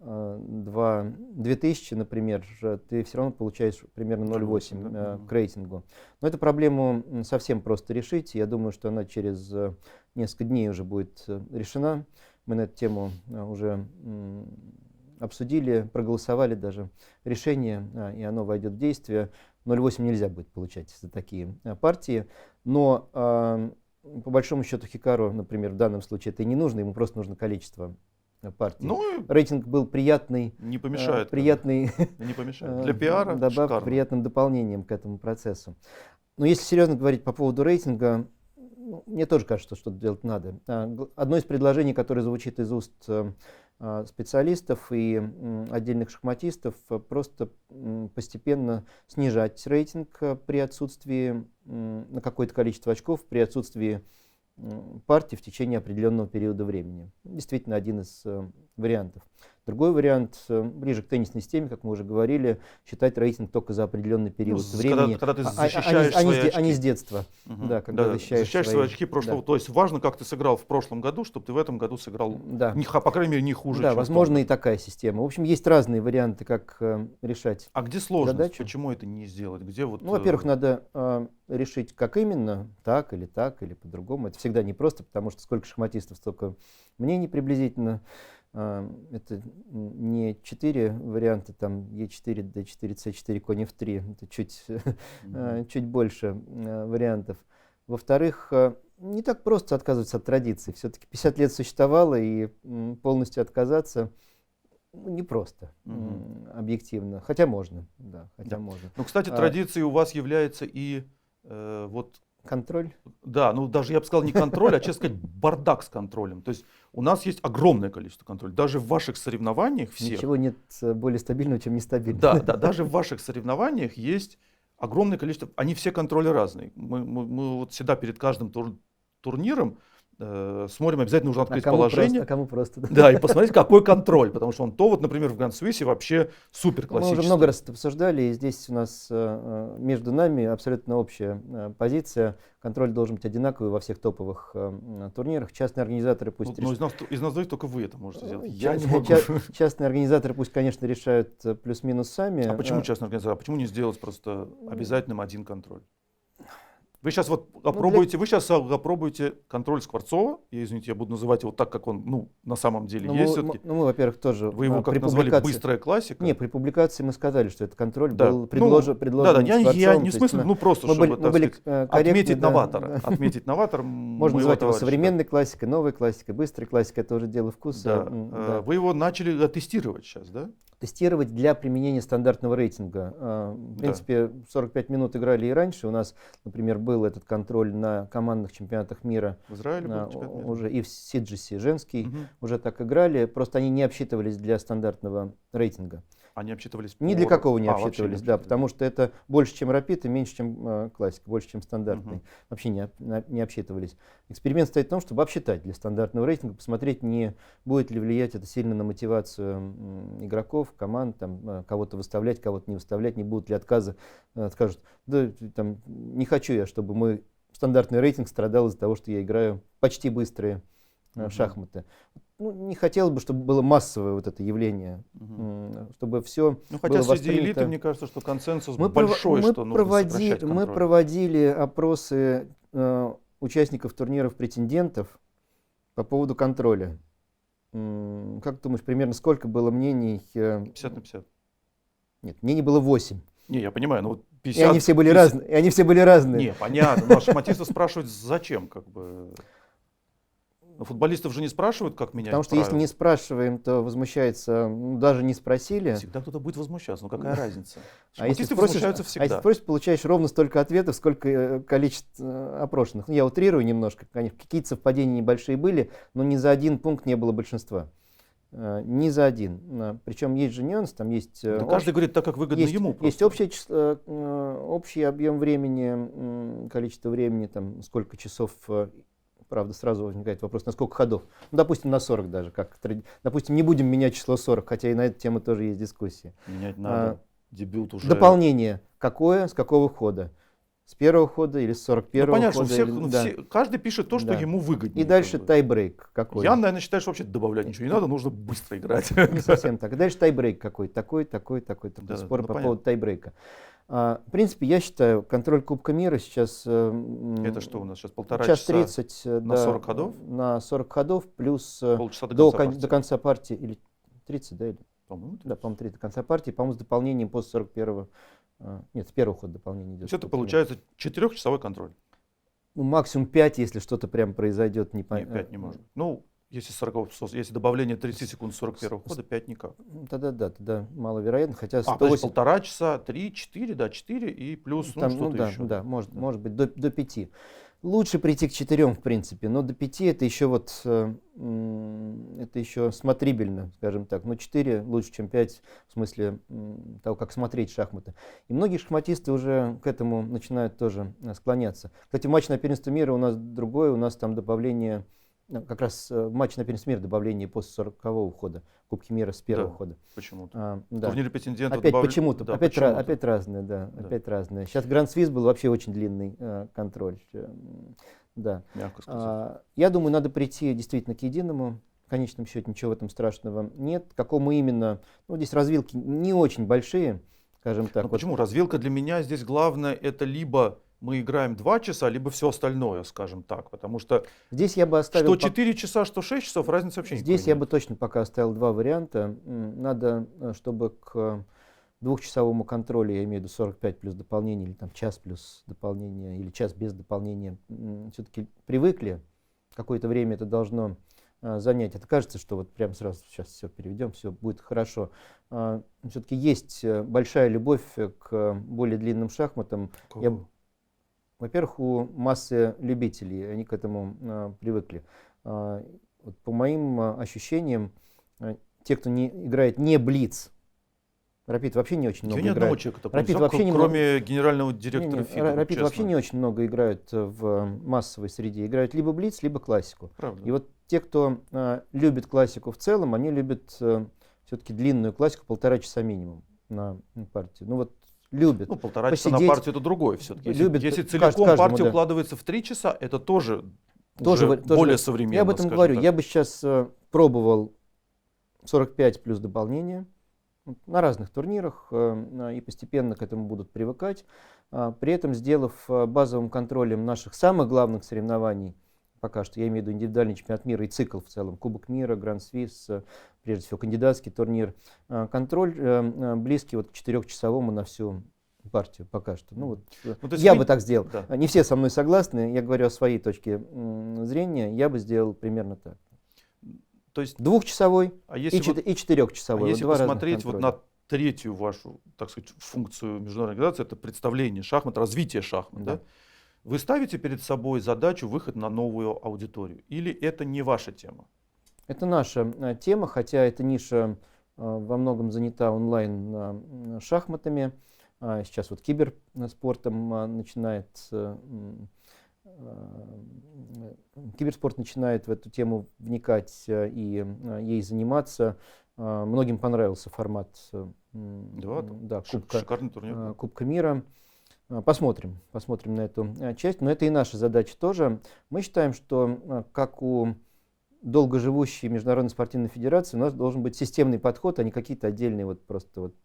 2000, например, ты все равно получаешь примерно 0,8 к рейтингу. Но эту проблему совсем просто решить. Я думаю, что она через несколько дней уже будет решена. Мы на эту тему уже обсудили, проголосовали даже решение, и оно войдет в действие. 0,8 нельзя будет получать за такие партии. Но по большому счету Хикару, например, в данном случае это и не нужно, ему просто нужно количество партий. Ну, рейтинг был приятный, не помешает. приятный Не помешает. Для пиара добавка, приятным дополнением к этому процессу. Но если серьезно говорить по поводу рейтинга, мне тоже кажется, что что-то делать надо. Одно из предложений, которое звучит из уст специалистов и отдельных шахматистов, просто постепенно снижать рейтинг при отсутствии на какое-то количество очков, при отсутствии партий в течение определенного периода времени. Действительно, один из вариантов. Другой вариант, ближе к теннисной системе, как мы уже говорили, считать рейтинг только за определенный период времени, когда ты защищаешь свои очки. А не с детства. Да, когда защищаешь свои очки прошлого. Да. То есть важно, как ты сыграл в прошлом году, чтобы ты в этом году сыграл, по крайней мере, не хуже. Да, возможно, и такая система. В общем, есть разные варианты, как решать. А где сложность? Задачу. Почему это не сделать? Где вот, во-первых, надо решить, как именно, так, или по-другому. Это всегда непросто, потому что сколько шахматистов, столько мнений приблизительно. Это не 4 варианта, там Е4, Д4, С4, конь F3, это чуть больше вариантов. Во-вторых, не так просто отказываться от традиций. Все-таки 50 лет существовало, и полностью отказаться непросто, объективно. Хотя можно, можно. Ну, кстати, традицией у вас является и контроль? Да, ну даже я бы сказал не контроль, а, честно сказать, бардак с контролем. То есть у нас есть огромное количество контроля. Даже в ваших соревнованиях всех... Ничего нет более стабильного, чем нестабильного. Да, даже в ваших соревнованиях есть огромное количество... Они все контроли разные. Мы вот всегда перед каждым турниром смотрим, обязательно нужно открыть положение. Кому просто. Да, и посмотреть, какой контроль. Потому что он например, в Гранд-Свисе вообще супер классический. Мы уже много раз это обсуждали, и здесь у нас между нами абсолютно общая позиция. Контроль должен быть одинаковый во всех топовых турнирах. Частные организаторы пусть решают. Из нас двоих только вы это можете сделать. Я не могу. Частные организаторы пусть, конечно, решают плюс-минус сами. А почему частные организаторы? Почему не сделать просто обязательным один контроль? Вы сейчас опробуете контроль Скворцова. Я буду называть его так, как он на самом деле есть. Мы, во-первых, тоже... Вы его как назвали быстрая классика? Нет, при публикации мы сказали, что этот контроль был предложен я не в смысле, просто чтобы отметить новатора. Отметить новатора. Можно назвать его современной классикой, новой классикой, быстрой классикой. Это уже дело вкуса. Вы его начали тестировать сейчас, да? Тестировать для применения стандартного рейтинга. В принципе, 45 минут играли и раньше. У нас, например, был этот контроль на командных чемпионатах мира. В Израиле был уже и в Сиджисе женский уже так играли. Просто они не обсчитывались для стандартного рейтинга. Они обсчитывались ни для какого не обсчитывались, потому что это больше, чем рапид, и меньше, чем классика, больше, чем стандартный. Вообще не обсчитывались. Эксперимент стоит в том, чтобы обсчитать для стандартного рейтинга, посмотреть, не будет ли влиять это сильно на мотивацию игроков, команд, кого-то выставлять, кого-то не выставлять, не будут ли отказы, скажут, не хочу я, чтобы мой стандартный рейтинг страдал из-за того, что я играю почти быстрые шахматы. Не хотелось бы, чтобы было массовое вот это явление, чтобы все хотя среди элиты, мне кажется, что консенсус большой, что нужно сокращать контроль. Мы проводили опросы участников турниров претендентов по поводу контроля. Как ты думаешь, примерно сколько было мнений? 50 на 50. Нет, мнений было 8. Не, я понимаю, но 50... И они все были разные. Не, понятно, но шахматисты спрашивают, зачем, как бы... Но футболистов же не спрашивают, как менять Потому что если не спрашиваем, то возмущается, даже не спросили. Всегда кто-то будет возмущаться, ну какая разница? Шахматисты возмущаются всегда. А если спросишь, получаешь ровно столько ответов, сколько количество опрошенных. Я утрирую немножко, конечно, какие-то совпадения небольшие были, но ни за один пункт не было большинства. Ни за один. Причем есть же нюанс, там есть... каждый говорит так, как выгодно ему. Есть общий объем времени, количество времени, там, сколько часов правда, сразу возникает вопрос, на сколько ходов. Ну, допустим, на 40 даже. Допустим, не будем менять число 40, хотя и на эту тему тоже есть дискуссии. Менять надо. Дебют уже. Дополнение какое, с какого хода? С первого хода или с 41-го Ну, понятно, хода? что у всех, каждый пишет то, что Да. ему выгоднее. И дальше как бы. тайбрейк какой? Я, наверное, считаю, что вообще добавлять ничего не надо, нужно быстро играть. Не совсем так. И дальше тайбрейк какой? Такой. Да, Спор ну, по понятно. поводу тайбрейка. В принципе, я считаю, контроль Кубка мира сейчас... Это что у нас сейчас, полтора час часа 30 на 40 ходов? На 40 ходов плюс Полчаса до конца партии. Или 30, да? По-моему, Да, по-моему, 30 до конца партии. По-моему, с дополнением после 41-го. Нет, с первого хода дополнение идет. То есть это получается 4-часовой контроль. Ну, максимум 5, если что-то прям произойдет. Нет, 5 не может. Ну, если, 40, если добавление 30 секунд с 41-го хода, 5 никак. Тогда маловероятно. Хотя Подожди, полтора часа, 3, 4, да, 4 и плюс там, что-то да, еще. Да, может быть, до 5. Лучше прийти к 4, в принципе, но до 5 это еще это еще смотрибельно, скажем так. Но 4 лучше, чем 5 в смысле того, как смотреть шахматы. И многие шахматисты уже к этому начинают тоже склоняться. Кстати, матч на первенство мира у нас другой, у нас там добавление, как раз матч на первенство мира добавление после 40-го хода, Кубки мира с первого хода. Почему-то. Да. Турнир претендентов Опять почему-то, да, опять разные, да, опять разные. Сейчас Гранд Свис был вообще очень длинный контроль. Да. Мягко сказать. Я думаю, надо прийти действительно к единому. В конечном счете ничего в этом страшного нет. Какому именно, ну, здесь развилки не очень большие, скажем так. Ну, почему? Развилка для меня здесь главное, это либо мы играем 2 часа, либо все остальное, скажем так. Потому что здесь я бы оставил что 4 часа, что 6 часов, разницы вообще никакой здесь я нет. бы точно пока оставил 2 варианта. Надо, чтобы к 2-часовому контролю, я имею в виду 45 плюс дополнение, или там час плюс дополнение, или час без дополнения, все-таки привыкли. Какое-то время это должно занять. Это кажется, что вот прямо сразу сейчас все переведем, все будет хорошо. Все-таки есть большая любовь к более длинным шахматам. Во-первых, у массы любителей, они к этому привыкли. Вот по моим ощущениям, те, кто играет не блиц, Рапид вообще не очень много играет. Кроме генерального директора ФИДа. Рапид вообще не очень много играют в массовой среде. Играют либо блиц, либо классику. Правда. И вот те, кто любит классику в целом, они любят все-таки длинную классику, 1,5 часа минимум на партию. Ну вот любят. Ну, 1,5 часа на партию это другое все-таки. Если целиком партия укладывается в 3 часа, это тоже более современно. Я об этом говорю. Так. Я бы сейчас пробовал 45 плюс дополнение на разных турнирах и постепенно к этому будут привыкать. При этом сделав базовым контролем наших самых главных соревнований, пока что я имею в виду индивидуальный чемпионат мира и цикл в целом, Кубок мира, Гранд Свис, прежде всего кандидатский турнир, контроль близкий вот к 4-часовому на всю партию пока что. Ну, вот, я бы так сделал. Да. Не все со мной согласны, я говорю о своей точке зрения, я бы сделал примерно так. То есть 2-часовой и 4-часовой. А если посмотреть вот на третью вашу, так сказать, функцию международной организации, это представление шахмат, развитие шахмат, да? Вы ставите перед собой задачу выход на новую аудиторию? Или это не ваша тема? Это наша тема, хотя эта ниша во многом занята онлайн шахматами. Сейчас вот киберспортом киберспорт начинает в эту тему вникать и ей заниматься. Многим понравился формат шикарный турнир. Кубка мира. Посмотрим на эту часть, но это и наша задача тоже. Мы считаем, что как у долгоживущей Международной спортивной федерации у нас должен быть системный подход, а не какие-то отдельные вот просто вот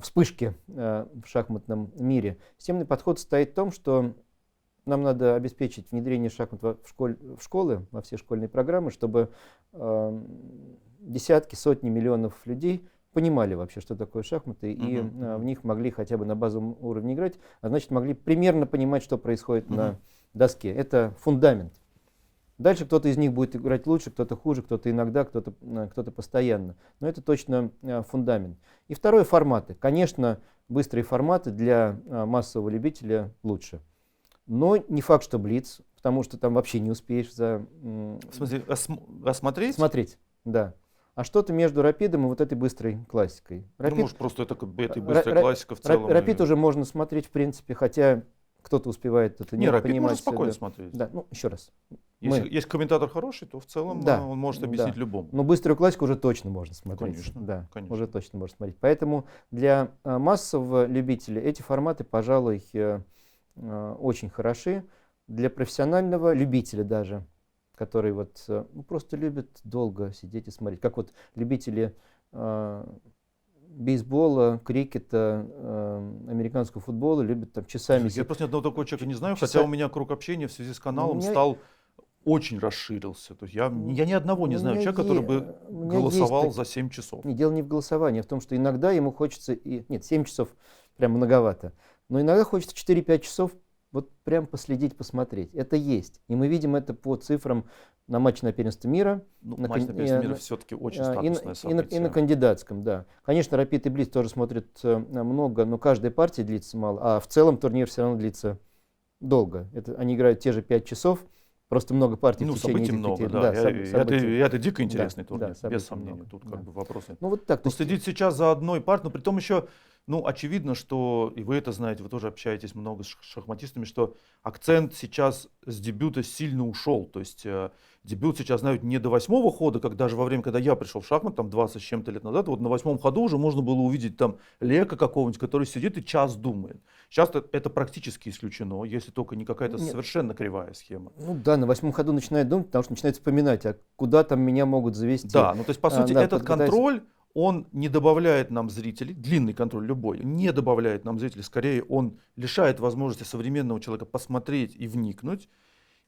вспышки в шахматном мире. Системный подход состоит в том, что нам надо обеспечить внедрение шахмат в школы, во все школьные программы, чтобы десятки, сотни миллионов людей понимали вообще, что такое шахматы, и в них могли хотя бы на базовом уровне играть, а значит могли примерно понимать, что происходит на доске. Это фундамент. Дальше кто-то из них будет играть лучше, кто-то хуже, кто-то иногда, кто-то постоянно. Но это точно фундамент. И второе — форматы. Конечно, быстрые форматы для массового любителя лучше. Но не факт, что блиц, потому что там вообще не успеешь В смысле, осмотреть? Смотреть, да. А что-то между рапидом и вот этой быстрой классикой. Может, просто это быстрая классика в целом. Рапид уже можно смотреть, в принципе, хотя кто-то успевает, кто-то Не, нет Рапид понимать. можно спокойно Да. смотреть. Да, ну, еще раз. Если комментатор хороший, то в целом Да, он может объяснить любому. Но быструю классику уже точно можно смотреть. Конечно, Да, конечно. уже точно можно смотреть. Поэтому для массового любителя эти форматы, пожалуй, очень хороши. Для профессионального любителя даже, который вот, ну, просто любит долго сидеть и смотреть. Как вот любители бейсбола, крикета, американского футбола любят там часами. Я просто ни одного такого человека не знаю, часа- хотя у меня круг общения в связи с каналом стал очень расширился. То есть я ни одного не знаю человека, который бы голосовал за 7 часов. Дело не в голосовании, а в том, что иногда ему хочется, нет, 7 часов прям многовато, но иногда хочется 4-5 часов вот прям последить, посмотреть. Это есть. И мы видим это по цифрам на матче на первенство мира. Ну, матч на первенство мира все-таки очень статусное событие. И на кандидатском, да. Конечно, Рапид и Блиц тоже смотрят много, но каждая партия длится мало, а в целом турнир все равно длится долго. Они играют те же 5 часов, просто много партий в течение этих много, 5. да. Это дико интересный турнир, без сомнения. Много. Тут как бы вопросы. Ну, вот так. Но следить сейчас за одной партией, но при том еще, ну, очевидно, что, и вы это знаете, вы тоже общаетесь много с шахматистами, что акцент сейчас с дебюта сильно ушел. То есть дебют сейчас знают не до 8-го хода, как даже во время, когда я пришел в шахмат, там 20 с чем-то лет назад, вот на 8-м ходу уже можно было увидеть там Лека какого-нибудь, который сидит и час думает. Сейчас это практически исключено, если только не какая-то совершенно кривая схема. Ну да, на 8-м ходу начинает думать, потому что начинает вспоминать, а куда там меня могут завести. Да, ну то есть по сути этот контроль, он не добавляет нам зрителей, длинный контроль любой, не добавляет нам зрителей, скорее он лишает возможности современного человека посмотреть и вникнуть,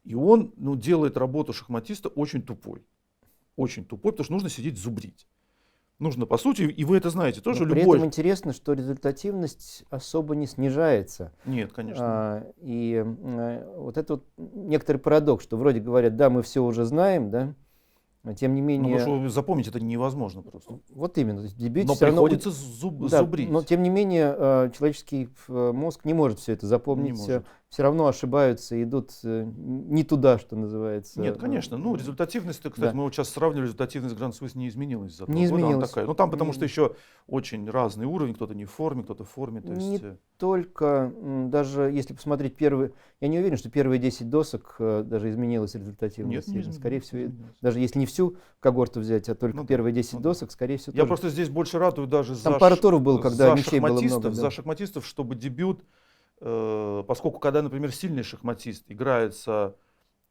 и он, ну, делает работу шахматиста очень тупой, потому что нужно сидеть зубрить. Нужно, по сути, и вы это знаете тоже. Но при этом интересно, что результативность особо не снижается. Нет, конечно. И вот это вот некоторый парадокс, что вроде говорят, да, мы все уже знаем, да, тем не менее... Ну, запомнить это невозможно просто. Вот именно. Дебют но приходится зубрить. Но тем не менее человеческий мозг не может все это запомнить. Все равно ошибаются, идут не туда, что называется. Нет, конечно. Ну, результативность, кстати, да. Мы вот сейчас сравнивали, результативность Grand Swiss не изменилась за 2 года. Изменилась. Такая. Ну, там потому что еще очень разный уровень, кто-то не в форме, кто-то в форме. То есть... Не только, даже если посмотреть первые, я не уверен, что первые 10 досок даже изменилась результативность. Нет, скорее всего, даже если не всю когорту взять, а только первые 10 досок, скорее всего. Я тоже... просто здесь больше радую даже там пара туров было, когда ничей было много. За шахматистов, чтобы дебют, поскольку когда, например, сильный шахматист играется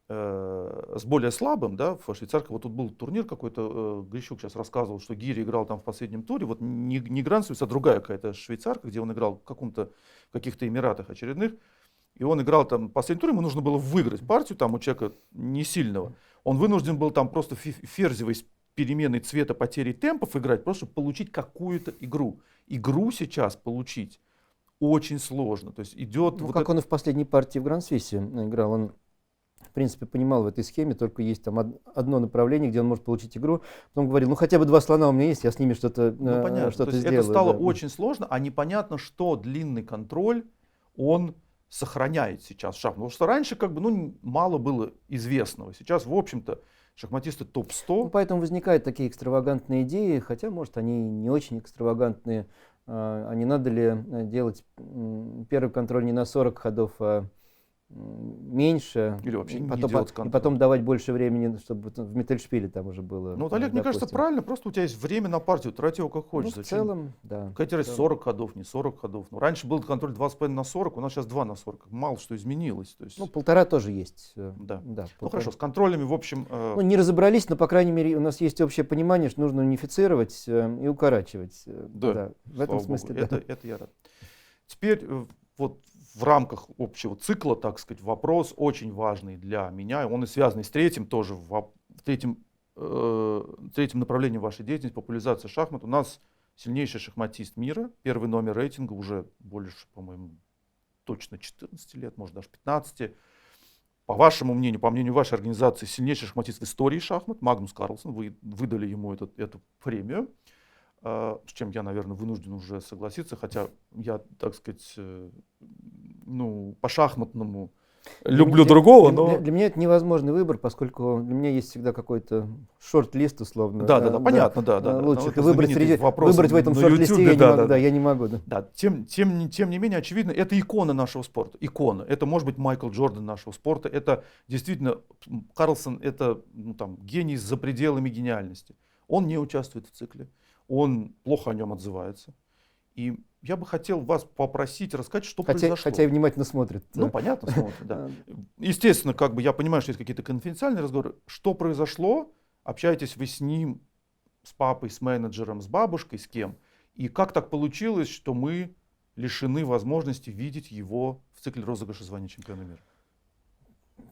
с более слабым, да, в швейцарке, вот тут был турнир какой-то, Грищук сейчас рассказывал, что Гири играл там в последнем туре, вот не Grand Swiss, а другая какая-то швейцарка, где он играл в каких-то Эмиратах очередных, и он играл там в последнем туре, ему нужно было выиграть партию там у человека не сильного, он вынужден был там просто ферзевой с переменной цвета потери темпов играть, просто чтобы получить какую-то игру. Игру сейчас получить очень сложно, то есть идет... Ну, вот как он и в последней партии в Grand Swiss играл, он в принципе понимал в этой схеме, только есть там одно направление, где он может получить игру. Потом говорил, ну хотя бы 2 слона у меня есть, я с ними что-то сделаю. Это стало очень сложно, а непонятно, что длинный контроль, он сохраняет сейчас в шахматах. Потому что раньше как бы, ну, мало было известного. Сейчас, в общем-то, шахматисты топ-100. Ну, поэтому возникают такие экстравагантные идеи, хотя, может, они не очень экстравагантные. А не надо ли делать первый контроль не на 40 ходов, а меньше, или вообще и потом давать больше времени, чтобы в Миттельшпиле там уже было. Ну, вот, Олег, мне кажется, правильно, просто у тебя есть время на партию, трать его как хочешь. Ну, в целом, да. Какая разница, 40 ходов, не 40 ходов. Ну, раньше был контроль 2,5 на 40, у нас сейчас 2 на 40. Мало что изменилось. То есть... Ну, 1,5 тоже есть. Да. Ну, хорошо, с контролями, в общем... Ну, не разобрались, но, по крайней мере, у нас есть общее понимание, что нужно унифицировать и укорачивать. Да, в этом смысле, да. Это я рад. Теперь вот в рамках общего цикла, так сказать, вопрос очень важный для меня, он и связанный с третьим тоже, третьим направлением вашей деятельности, популяризация шахмат. У нас сильнейший шахматист мира, первый номер рейтинга уже больше, по-моему, точно 14 лет, может даже 15. По вашему мнению, по мнению вашей организации, сильнейший шахматист в истории шахмат, Магнус Карлсон, вы выдали ему эту премию. С чем я, наверное, вынужден уже согласиться, хотя я, так сказать, ну, по шахматному люблю другого, для, но... для меня это невозможный выбор, поскольку для меня есть всегда какой-то шорт-лист, условно. Да, понятно, да. Лучших. Ну, И выбрать, знаменитый вопрос выбрать в этом на шорт-листе Ютубе, я не могу. Да. Да, тем не менее, очевидно, это икона нашего спорта. Икона. Это может быть Майкл Джордан нашего спорта. Это действительно, Карлсон, это гений за пределами гениальности. Он не участвует в цикле. Он плохо о нем отзывается. И я бы хотел вас попросить рассказать, что произошло. Хотя и внимательно смотрит. Ну, понятно, смотрит, да. Естественно, я понимаю, что есть какие-то конфиденциальные разговоры. Что произошло? Общаетесь вы с ним, с папой, с менеджером, с бабушкой, с кем? И как так получилось, что мы лишены возможности видеть его в цикле розыгрыша звания чемпиона мира?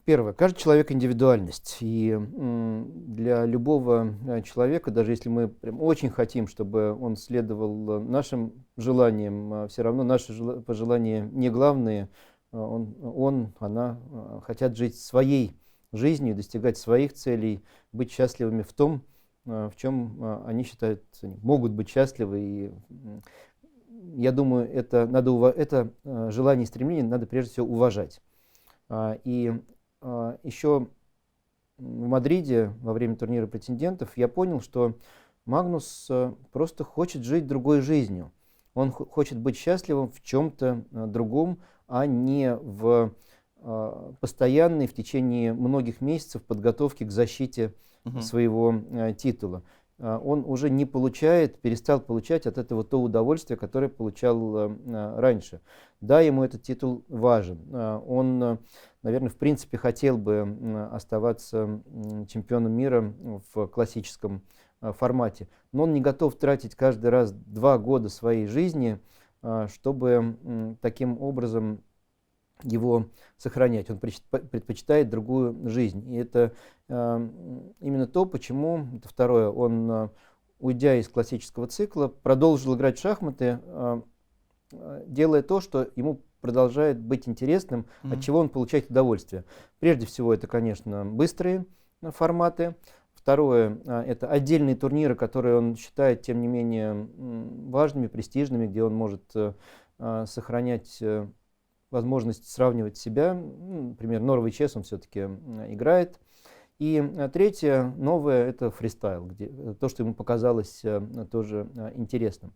Первое. Каждый человек индивидуальность. И для любого человека, даже если мы прям очень хотим, чтобы он следовал нашим желаниям, все равно наши пожелания не главные. Она хотят жить своей жизнью, достигать своих целей, быть счастливыми в том, в чем они считают, могут быть счастливы. И я думаю, это желание и стремление надо прежде всего уважать. И еще в Мадриде во время турнира претендентов я понял, что Магнус просто хочет жить другой жизнью. Он хочет быть счастливым в чем-то другом, а не в постоянной в течение многих месяцев подготовке к защите своего титула. Он уже не перестал получать от этого то удовольствие, которое получал раньше. Да, ему этот титул важен. Он, наверное, в принципе хотел бы оставаться чемпионом мира в классическом формате, но он не готов тратить каждый раз 2 года своей жизни, чтобы таким образом его сохранять. Он предпочитает другую жизнь. И это именно то, почему, это второе, он, уйдя из классического цикла, продолжил играть в шахматы, делая то, что ему продолжает быть интересным, от чего он получает удовольствие. Прежде всего, это, конечно, быстрые форматы. Второе, это отдельные турниры, которые он считает, тем не менее, важными, престижными, где он может сохранять возможность сравнивать себя. Например, Норвей Чес он все-таки играет. И третье, новое, это фристайл, то, что ему показалось тоже интересным.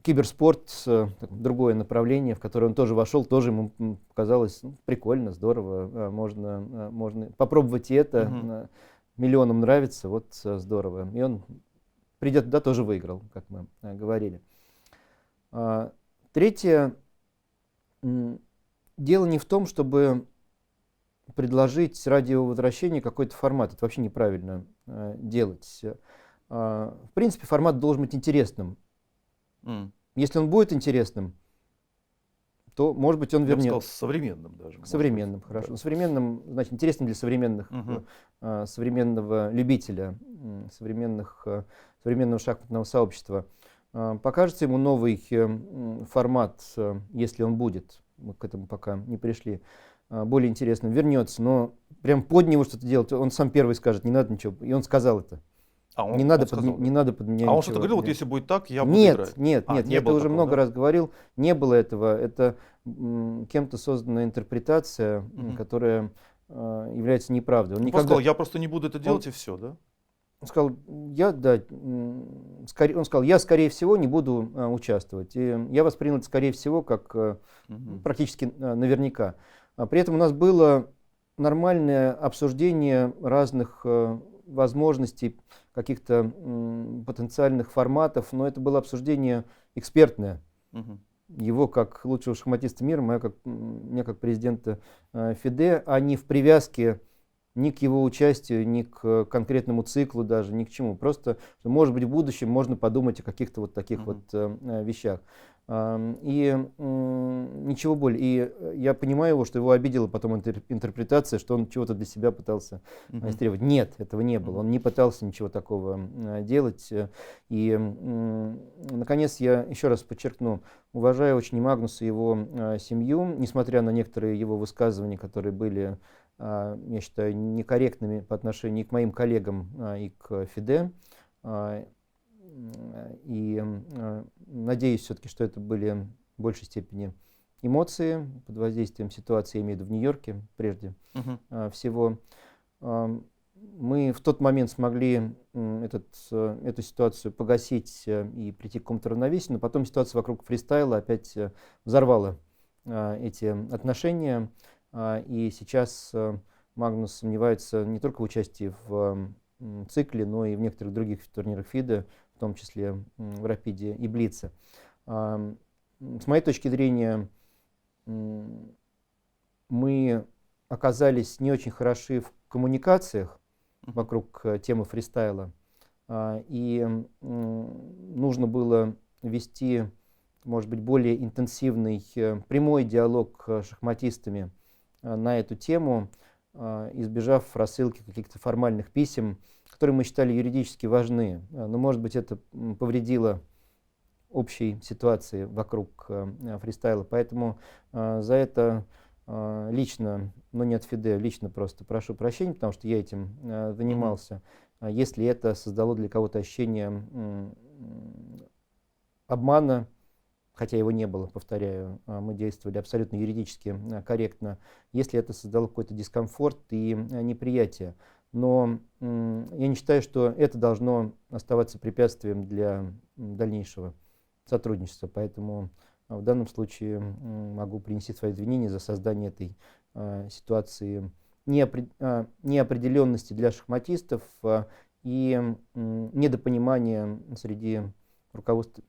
Киберспорт, другое направление, в которое он тоже вошел, тоже ему показалось прикольно, здорово. Можно попробовать и это. Миллионам нравится, вот здорово. И он, придя туда, тоже выиграл, как мы говорили. Третье. Дело не в том, чтобы предложить ради его возвращения какой-то формат. Это вообще неправильно делать. В принципе, формат должен быть интересным. Если он будет интересным, то, может быть, он вернется. Я бы сказал, современным даже. Современным, хорошо. Да. Современным, значит, интересным для современного любителя, современного шахматного сообщества. Покажется ему новый формат, если он будет, мы к этому пока не пришли, более интересным, вернется, но прям под него что-то делать, он сам первый скажет, не надо ничего, и он сказал это. Не надо под меня ничего. А он что-то говорил, вот если будет так, я буду играть? Нет, я это уже много раз говорил, не было этого, это кем-то созданная интерпретация, которая является неправдой. Он сказал, я просто не буду это делать, и все, да? Он сказал, я, скорее всего, не буду участвовать. И я воспринял это, скорее всего, как практически наверняка. При этом у нас было нормальное обсуждение разных возможностей, каких-то потенциальных форматов, но это было обсуждение экспертное. Его как лучшего шахматиста мира, меня как президента ФИДЕ, а не в привязке ни к его участию, ни к конкретному циклу даже, ни к чему. Просто, что, может быть, в будущем можно подумать о каких-то вот таких вот вещах. И ничего более. И я понимаю его, что его обидела потом интерпретация, что он чего-то для себя пытался требовать. Нет, этого не было. Он не пытался ничего такого делать. И, наконец, я еще раз подчеркну, уважаю очень Магнуса и его семью, несмотря на некоторые его высказывания, которые были, я считаю, некорректными по отношению и к моим коллегам, и к ФИДЕ. И надеюсь все-таки, что это были в большей степени эмоции, под воздействием ситуации, я имею в виду в Нью-Йорке прежде всего. Мы в тот момент смогли эту ситуацию погасить и прийти к какому-то равновесию, но потом ситуация вокруг фристайла опять взорвала эти отношения, и сейчас Магнус сомневается не только в участии в цикле, но и в некоторых других турнирах ФИДе, в том числе в Рапиде и Блице. С моей точки зрения, мы оказались не очень хороши в коммуникациях вокруг темы фристайла, и нужно было вести, может быть, более интенсивный прямой диалог с шахматистами на эту тему, избежав рассылки каких-то формальных писем, которые мы считали юридически важны. Но, может быть, это повредило общей ситуации вокруг фристайла. Поэтому за это лично, но не от ФИДе, лично просто прошу прощения, потому что я этим занимался. Если это создало для кого-то ощущение обмана, хотя его не было, повторяю, мы действовали абсолютно юридически корректно, если это создало какой-то дискомфорт и неприятие. Но я не считаю, что это должно оставаться препятствием для дальнейшего сотрудничества. Поэтому в данном случае могу принести свои извинения за создание этой ситуации неопределенности для шахматистов и недопонимания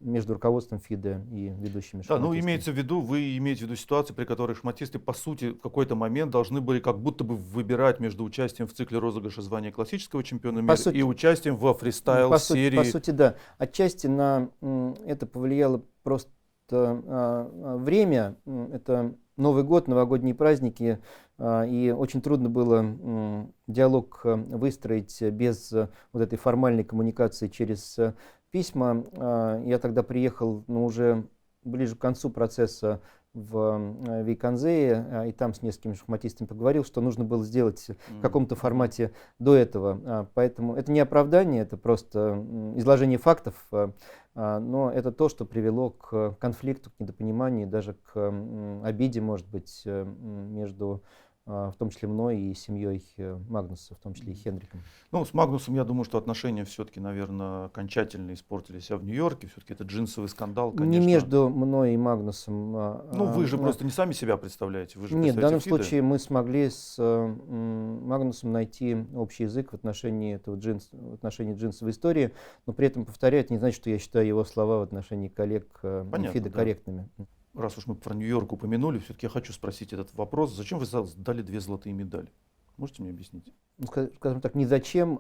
между руководством ФИДе и ведущими шахматистами. Да, ну имеется в виду, вы имеете в виду ситуацию, при которой шахматисты, по сути, в какой-то момент должны были как будто бы выбирать между участием в цикле розыгрыша звания классического чемпиона мира и участием во фристайл-серии. По сути, да. Отчасти на это повлияло просто время. Это Новый год, новогодние праздники, и очень трудно было диалог выстроить без вот этой формальной коммуникации через письма. Я тогда приехал, уже ближе к концу процесса в Вейконзее, и там с несколькими шахматистами поговорил, что нужно было сделать в каком-то формате до этого. Поэтому это не оправдание, это просто изложение фактов, но это то, что привело к конфликту, к недопониманию, даже к обиде, может быть, между в том числе мной и семьей Магнуса, в том числе и Хенриком. Ну, с Магнусом, я думаю, что отношения все-таки, наверное, окончательно испортились в Нью-Йорке. Все-таки это джинсовый скандал, конечно. Не между мной и Магнусом. Ну, вы же просто не сами себя представляете. Вы же Нет, в данном ФИДе. случае мы смогли с Магнусом найти общий язык в отношении джинсовой истории, но при этом, повторяю, это не значит, что я считаю его слова в отношении коллег ФИДа корректными. Раз уж мы про Нью-Йорк упомянули, все-таки я хочу спросить этот вопрос. Зачем вы дали 2 золотые медали? Можете мне объяснить? Скажем так, не зачем,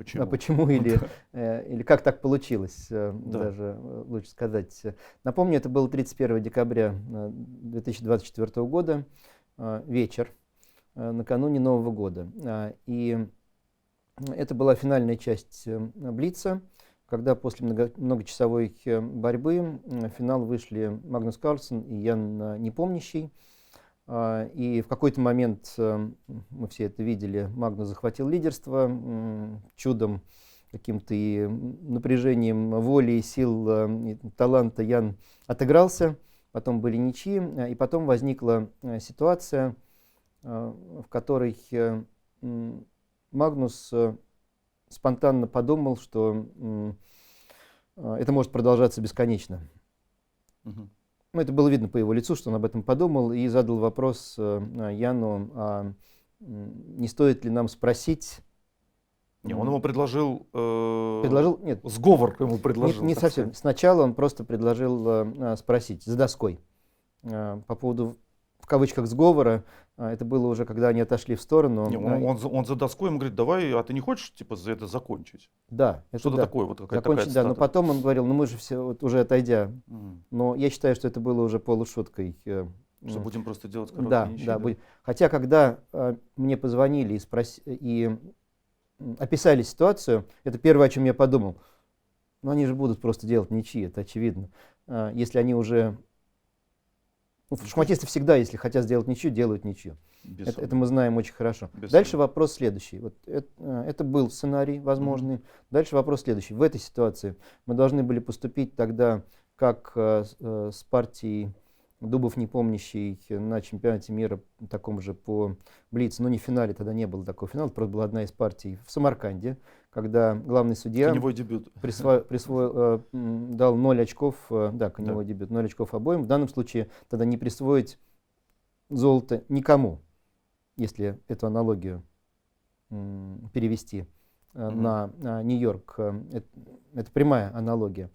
Почему? Почему или как так получилось, даже лучше сказать. Напомню, это было 31 декабря 2024 года, вечер, накануне Нового года. И это была финальная часть Блица, когда после многочасовой борьбы в финал вышли Магнус Карлсен и Ян Непомнящий. И в какой-то момент, мы все это видели, Магнус захватил лидерство, чудом, каким-то и напряжением воли, и сил, и таланта Ян отыгрался, потом были ничьи, и потом возникла ситуация, в которой Магнус спонтанно подумал, что это может продолжаться бесконечно. Ну, это было видно по его лицу, что он об этом подумал, и задал вопрос Яну, не стоит ли нам спросить. Не, он ему предложил, нет, сговор ему предложил. Не совсем. Сначала он просто предложил спросить за доской по поводу, в кавычках, сговора. Это было уже, когда они отошли в сторону. Не, он за доской ему говорит, давай, а ты не хочешь типа за это закончить? Да. Что-то такое, вот какая-то закончить, да, но потом он говорил, мы же все, вот, уже отойдя. Но я считаю, что это было уже полушуткой. Что будем просто делать короткие ничьи. Да. Хотя, когда мне позвонили и описали ситуацию, это первое, о чем я подумал. Но они же будут просто делать ничьи, это очевидно. Если они уже... Шахматисты всегда, если хотят сделать ничью, делают ничью. Это мы знаем очень хорошо. Дальше вопрос следующий. Вот это был сценарий возможный. Дальше вопрос следующий. В этой ситуации мы должны были поступить тогда как с партией Дубов непомнящий на чемпионате мира, таком же по Блицу, но не в финале, тогда не было такого финала, просто была одна из партий в Самарканде, когда главный судья Теневой дебют. дал 0 очков, да, коневой дебют, 0 очков обоим. В данном случае тогда не присвоить золото никому, если эту аналогию перевести на Нью-Йорк. Это прямая аналогия.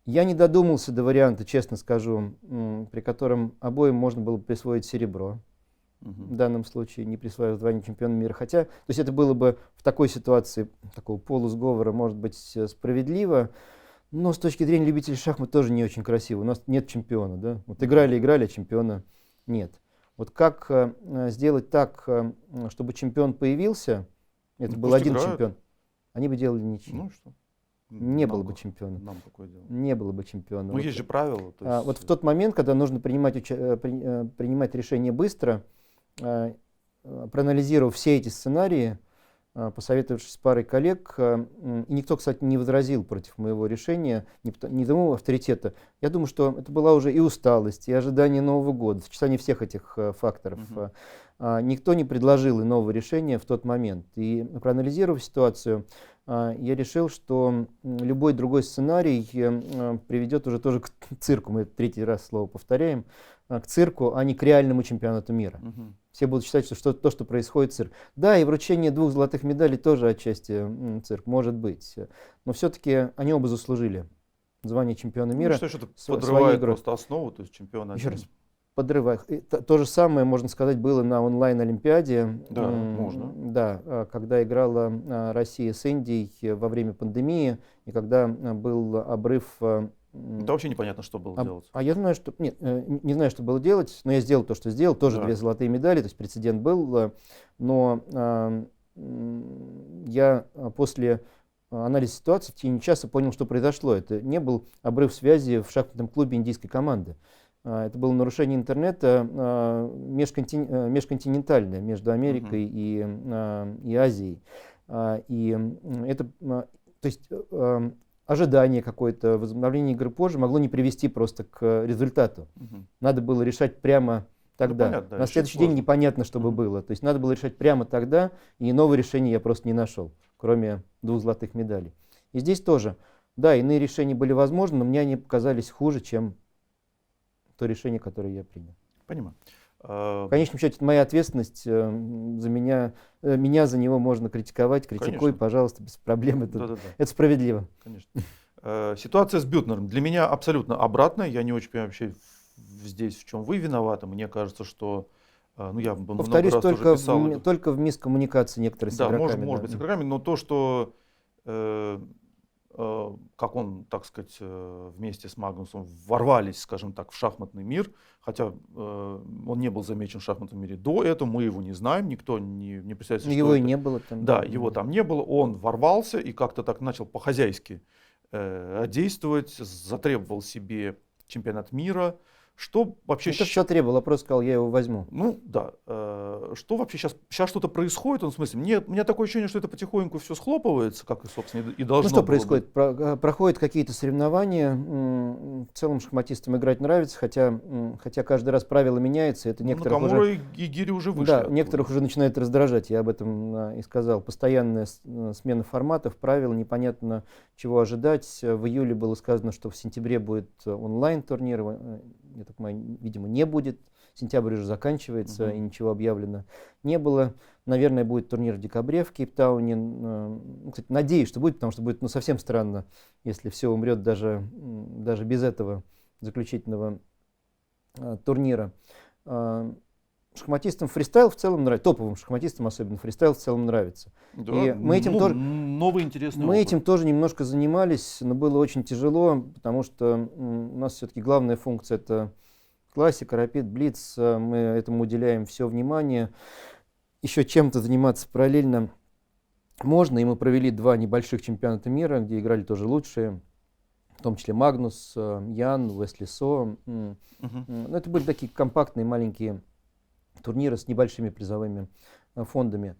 Я не додумался до варианта, честно скажу, при котором обоим можно было бы присвоить серебро. В данном случае, не присваивая звание чемпиона мира. Хотя, то есть это было бы в такой ситуации, такого полусговора, может быть, справедливо, но с точки зрения любителей шахмат тоже не очень красиво. У нас нет чемпиона, да? Вот играли, а чемпиона нет. Вот как сделать так, чтобы чемпион появился, это был один чемпион, они бы делали ничего. Ну и что? Не было бы чемпиона. Нам какое дело? Не было бы чемпиона. Ну, Вот, есть же правила. То есть... вот в тот момент, когда нужно принимать решение быстро, проанализировав все эти сценарии, посоветовавшись с парой коллег, и никто, кстати, не возразил против моего решения, не тому авторитета. Я думаю, что это была уже и усталость, и ожидание Нового года, сочетание всех этих факторов. Никто не предложил иного решения в тот момент. И проанализировав ситуацию, я решил, что любой другой сценарий приведет уже тоже к цирку. Мы третий раз слово повторяем. К цирку, а не к реальному чемпионату мира. Все будут считать, что то, что происходит, цирк. Да, и вручение 2 золотых медалей тоже отчасти цирк, может быть. Но все-таки они оба заслужили звание чемпиона мира. Ну, что подрывает просто основу, то есть чемпиона. Еще раз, подрывает. То же самое, можно сказать, было на онлайн-олимпиаде. Да, можно. Да, когда играла Россия с Индией во время пандемии, и когда был обрыв. Это вообще непонятно, что было делать. Я знаю, что... Нет, не знаю, что было делать, но я сделал то, что сделал. Тоже 2 золотые медали, то есть прецедент был. Но я после анализа ситуации в течение часа понял, что произошло. Это не был обрыв связи в шахматном клубе индийской команды. Это было нарушение интернета межконтинентальное между Америкой и Азией. И это... То есть... ожидание какое-то, возобновление игры позже могло не привести просто к результату. Надо было решать прямо тогда. Ну, понятно, на следующий день непонятно, что бы было. То есть надо было решать прямо тогда, и нового решения я просто не нашел, кроме 2 золотых медалей. И здесь тоже, да, иные решения были возможны, но мне они показались хуже, чем то решение, которое я принял. Понимаю. В конечном счете, это моя ответственность, за меня за него можно критиковать, критикуй, Конечно. Пожалуйста, без проблем, это справедливо. Конечно. Ситуация с Бютнером для меня абсолютно обратная, я не очень понимаю вообще здесь, в чем вы виноваты, мне кажется, что, ну я повторюсь, много раз уже писал. Только в мискоммуникации некоторых с игроками. Да, может быть с игроками, но то, что как он, так сказать, вместе с Магнусом ворвались, скажем так, в шахматный мир, хотя он не был замечен в шахматном мире до этого, мы его не знаем, никто не представляет, что его и это. не было там. Да, его там не было, он ворвался и как-то так начал по-хозяйски действовать, затребовал себе чемпионат мира. Что вообще... Это все требовал, я просто сказал, я его возьму. Ну да, что вообще сейчас что-то происходит, в смысле, у меня такое ощущение, что это потихоньку все схлопывается, как и, собственно, и должно Ну что было происходит? Проходят какие-то соревнования, в целом шахматистам играть нравится, хотя каждый раз правила меняются, это некоторых уже... и Гири уже вышли. Да, некоторых уже начинает раздражать, я об этом и сказал. Постоянная смена форматов, правил, непонятно чего ожидать. В июле было сказано, что в сентябре будет онлайн-турнир, я так понимаю, видимо, не будет. Сентябрь уже заканчивается, и ничего объявлено не было. Наверное, будет турнир в декабре в Кейптауне. Кстати, надеюсь, что будет, потому что будет совсем странно, если все умрет даже без этого заключительного турнира. Шахматистам фристайл в целом нравится, топовым шахматистам особенно фристайл в целом нравится. Да, и мы этим тоже, новый интересный мы опыт. этим тоже немножко занимались, но было очень тяжело, потому что у нас все-таки главная функция — это классика, рапид, блиц, мы этому уделяем все внимание. Еще чем-то заниматься параллельно можно, и мы провели 2 небольших чемпионата мира, где играли тоже лучшие, в том числе Магнус, Ян, Уэсли Со. Но это были такие компактные маленькие турниры с небольшими призовыми фондами.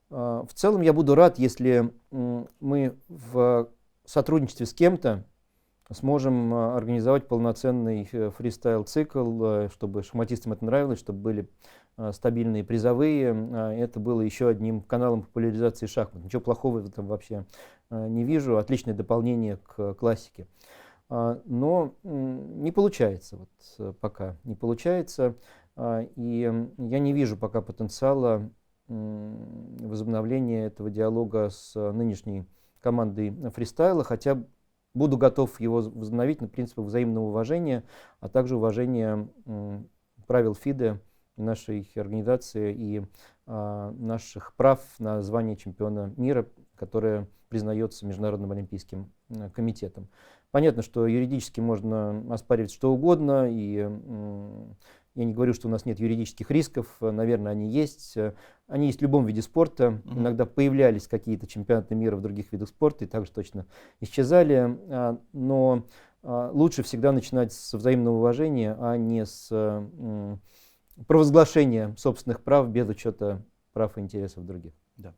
В целом я буду рад, если мы в сотрудничестве с кем-то, сможем организовать полноценный фристайл-цикл, чтобы шахматистам это нравилось, чтобы были стабильные призовые. Это было еще одним каналом популяризации шахмат. Ничего плохого в этом вообще не вижу. Отличное дополнение к классике. Но не получается, вот пока не получается. И я не вижу пока потенциала возобновления этого диалога с нынешней командой фристайла, хотя буду готов его возобновить на принципах взаимного уважения, а также уважения правил ФИДE, нашей организации и наших прав на звание чемпиона мира, которое признается Международным олимпийским комитетом. Понятно, что юридически можно оспаривать что угодно, и я не говорю, что у нас нет юридических рисков, наверное, они есть. Они есть в любом виде спорта. Иногда появлялись какие-то чемпионаты мира в других видах спорта и также точно исчезали. Но лучше всегда начинать с взаимного уважения, а не с провозглашения собственных прав без учета прав и интересов других. Да.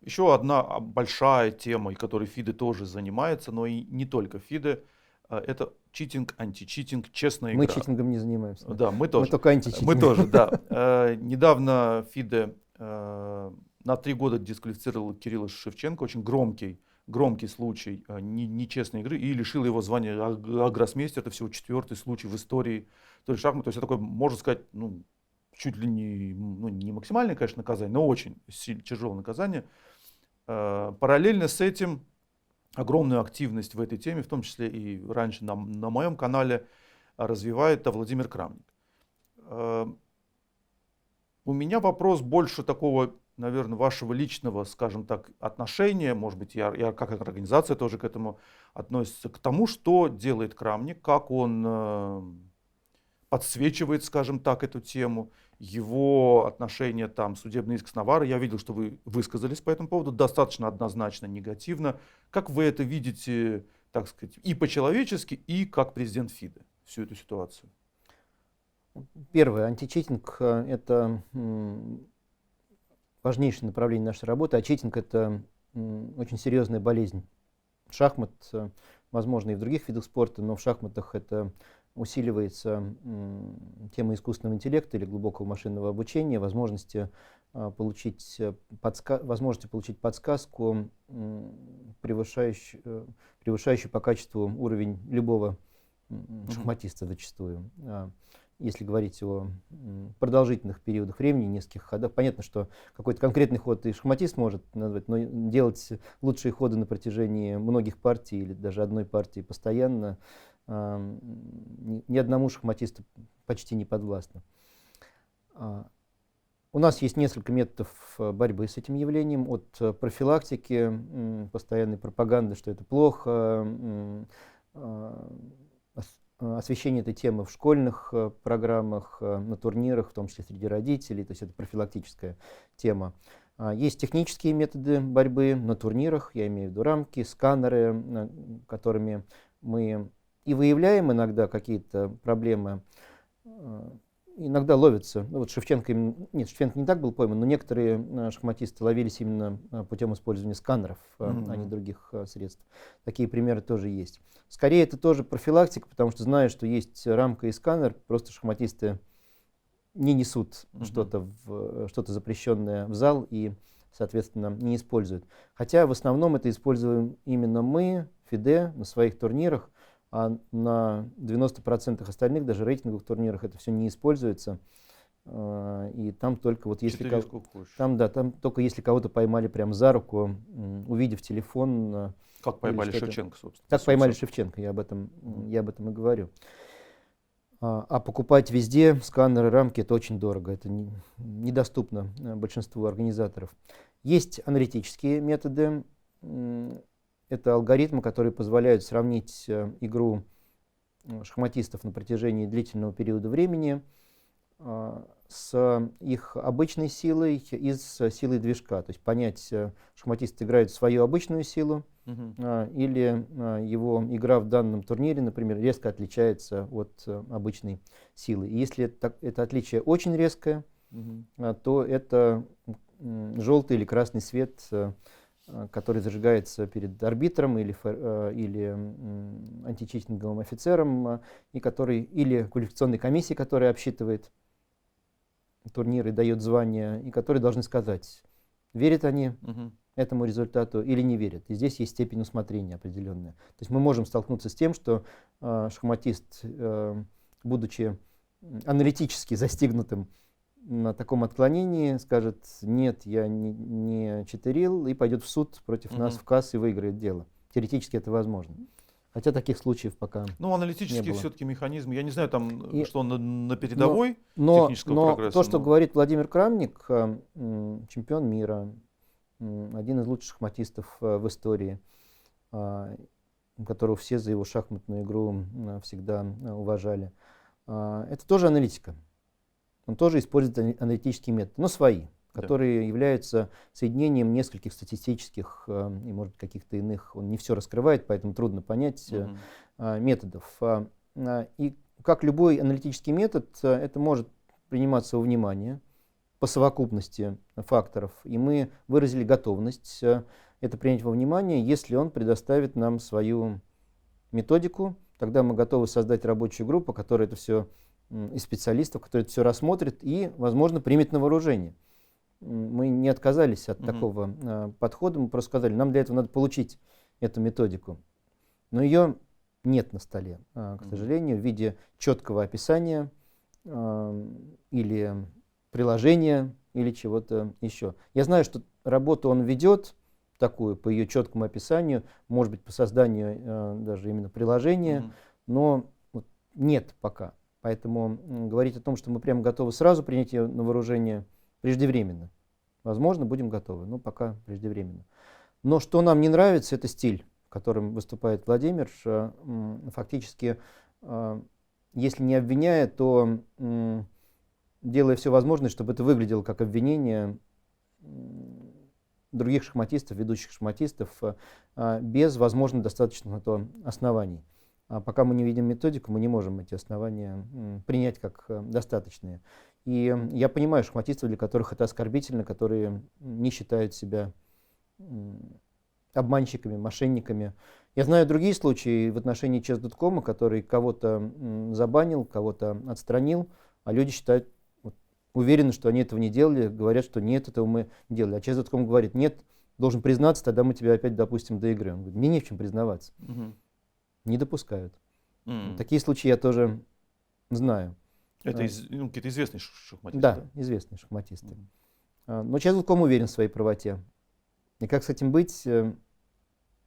Еще одна большая тема, которой ФИДE тоже занимается, но и не только ФИДE, это читинг, античитинг, честная игра. Мы читингом не занимаемся. Да, мы тоже. Мы только античитинг. Мы тоже, да. Недавно ФИДE на 3 года дисквалифицировал Кирилла Шевченко, очень громкий случай нечестной игры, и лишил его звания гроссмейстера. Это всего 4-й случай в истории шахмат. То есть это такое, можно сказать, чуть ли не максимальное, конечно, наказание, но очень тяжелое наказание. Параллельно с этим огромную активность в этой теме, в том числе и раньше на моем канале, развивает Владимир Крамник. У меня вопрос больше такого, наверное, вашего личного, скажем так, отношения, может быть, я как организация тоже к этому относится, к тому, что делает Крамник, как он подсвечивает, скажем так, эту тему, его отношение, там, судебный иск с Наварро. Я видел, что вы высказались по этому поводу достаточно однозначно негативно. Как вы это видите, так сказать, и по-человечески, и как президент ФИДE, всю эту ситуацию? Первое. Античитинг – это важнейшее направление нашей работы, а читинг – это очень серьезная болезнь шахмат, возможно, и в других видах спорта, но в шахматах это усиливается тема искусственного интеллекта или глубокого машинного обучения, возможности получить подсказку, превышающую по качеству уровень любого шахматиста зачастую. Если говорить о продолжительных периодах времени, нескольких ходах, понятно, что какой-то конкретный ход и шахматист может назвать, но делать лучшие ходы на протяжении многих партий или даже одной партии постоянно ни одному шахматисту почти не подвластно. У нас есть несколько методов борьбы с этим явлением, от профилактики, постоянной пропаганды, что это плохо, освещение этой темы в школьных программах, на турнирах, в том числе среди родителей, то есть это профилактическая тема. Есть технические методы борьбы на турнирах, я имею в виду рамки, сканеры, которыми мы и выявляем иногда какие-то проблемы, иногда ловятся. Вот Шевченко не так был пойман, но некоторые шахматисты ловились именно путем использования сканеров, а не других средств. Такие примеры тоже есть. Скорее, это тоже профилактика, потому что, зная, что есть рамка и сканер, просто шахматисты не несут что-то запрещенное в зал и, соответственно, не используют. Хотя в основном это используем именно мы, ФИДЕ, на своих турнирах, а на 90% остальных, даже рейтинговых турнирах, это все не используется. И там только вот если там только если кого-то поймали прям за руку, увидев телефон. Как поймали Шевченко, собственно. Как поймали Шевченко, я об этом и говорю. А покупать везде сканеры, рамки — это очень дорого, это недоступно большинству организаторов. Есть аналитические методы. Это алгоритмы, которые позволяют сравнить игру шахматистов на протяжении длительного периода времени с их обычной силой и с силой движка. То есть понять, шахматист играет свою обычную силу или его игра в данном турнире, например, резко отличается от обычной силы. И если это отличие очень резкое, то это желтый или красный свет который зажигается перед арбитром или античитинговым офицером, и который, или квалификационной комиссией, которая обсчитывает турниры, дает звания, и которые должны сказать, верят они этому результату или не верят. И здесь есть степень усмотрения определенная. То есть мы можем столкнуться с тем, что шахматист, будучи аналитически застигнутым на таком отклонении, скажет, нет, я не читерил, и пойдет в суд против нас в КАС и выиграет дело. Теоретически это возможно. Хотя таких случаев пока Ну, аналитический не было. все-таки механизм. Я не знаю, там, И- что на передовой но технического прогресса. то, что но- говорит Владимир Крамник, чемпион мира, один из лучших шахматистов в истории, которого все за его шахматную игру всегда уважали, это тоже аналитика. Он тоже использует аналитические методы, но свои, которые являются соединением нескольких статистических и, может быть, каких-то иных, он не все раскрывает, поэтому трудно понять, методов. И как любой аналитический метод, это может приниматься во внимание по совокупности факторов, и мы выразили готовность это принять во внимание, если он предоставит нам свою методику, тогда мы готовы создать рабочую группу, которая это все, из специалистов, которые это все рассмотрит и, возможно, примет на вооружение. Мы не отказались от такого подхода, мы просто сказали, нам для этого надо получить эту методику. Но ее нет на столе, к сожалению, в виде четкого описания или приложения, или чего-то еще. Я знаю, что работу он ведет, такую, по ее четкому описанию, может быть, по созданию даже именно приложения, но вот нет пока. Поэтому говорить о том, что мы прямо готовы сразу принять ее на вооружение, преждевременно. Возможно, будем готовы, но пока преждевременно. Но что нам не нравится, это стиль, в котором выступает Владимир. Фактически, если не обвиняя, то делая все возможное, чтобы это выглядело как обвинение других шахматистов, ведущих шахматистов, без, возможно, достаточно на то оснований. А пока мы не видим методику, мы не можем эти основания принять как достаточные. И я понимаю шахматистов, для которых это оскорбительно, которые не считают себя обманщиками, мошенниками. Я знаю другие случаи в отношении Chess.com, который кого-то забанил, кого-то отстранил, а люди считают, уверены, что они этого не делали, говорят, что нет, этого мы не делали. А Chess.com говорит, нет, должен признаться, тогда мы тебя опять допустим до игры. Он говорит, мне не в чем признаваться. Не допускают. Такие случаи я тоже знаю. Это какие-то известные шахматисты? Да, известные шахматисты. Но Chess.com уверен в своей правоте. И как с этим быть,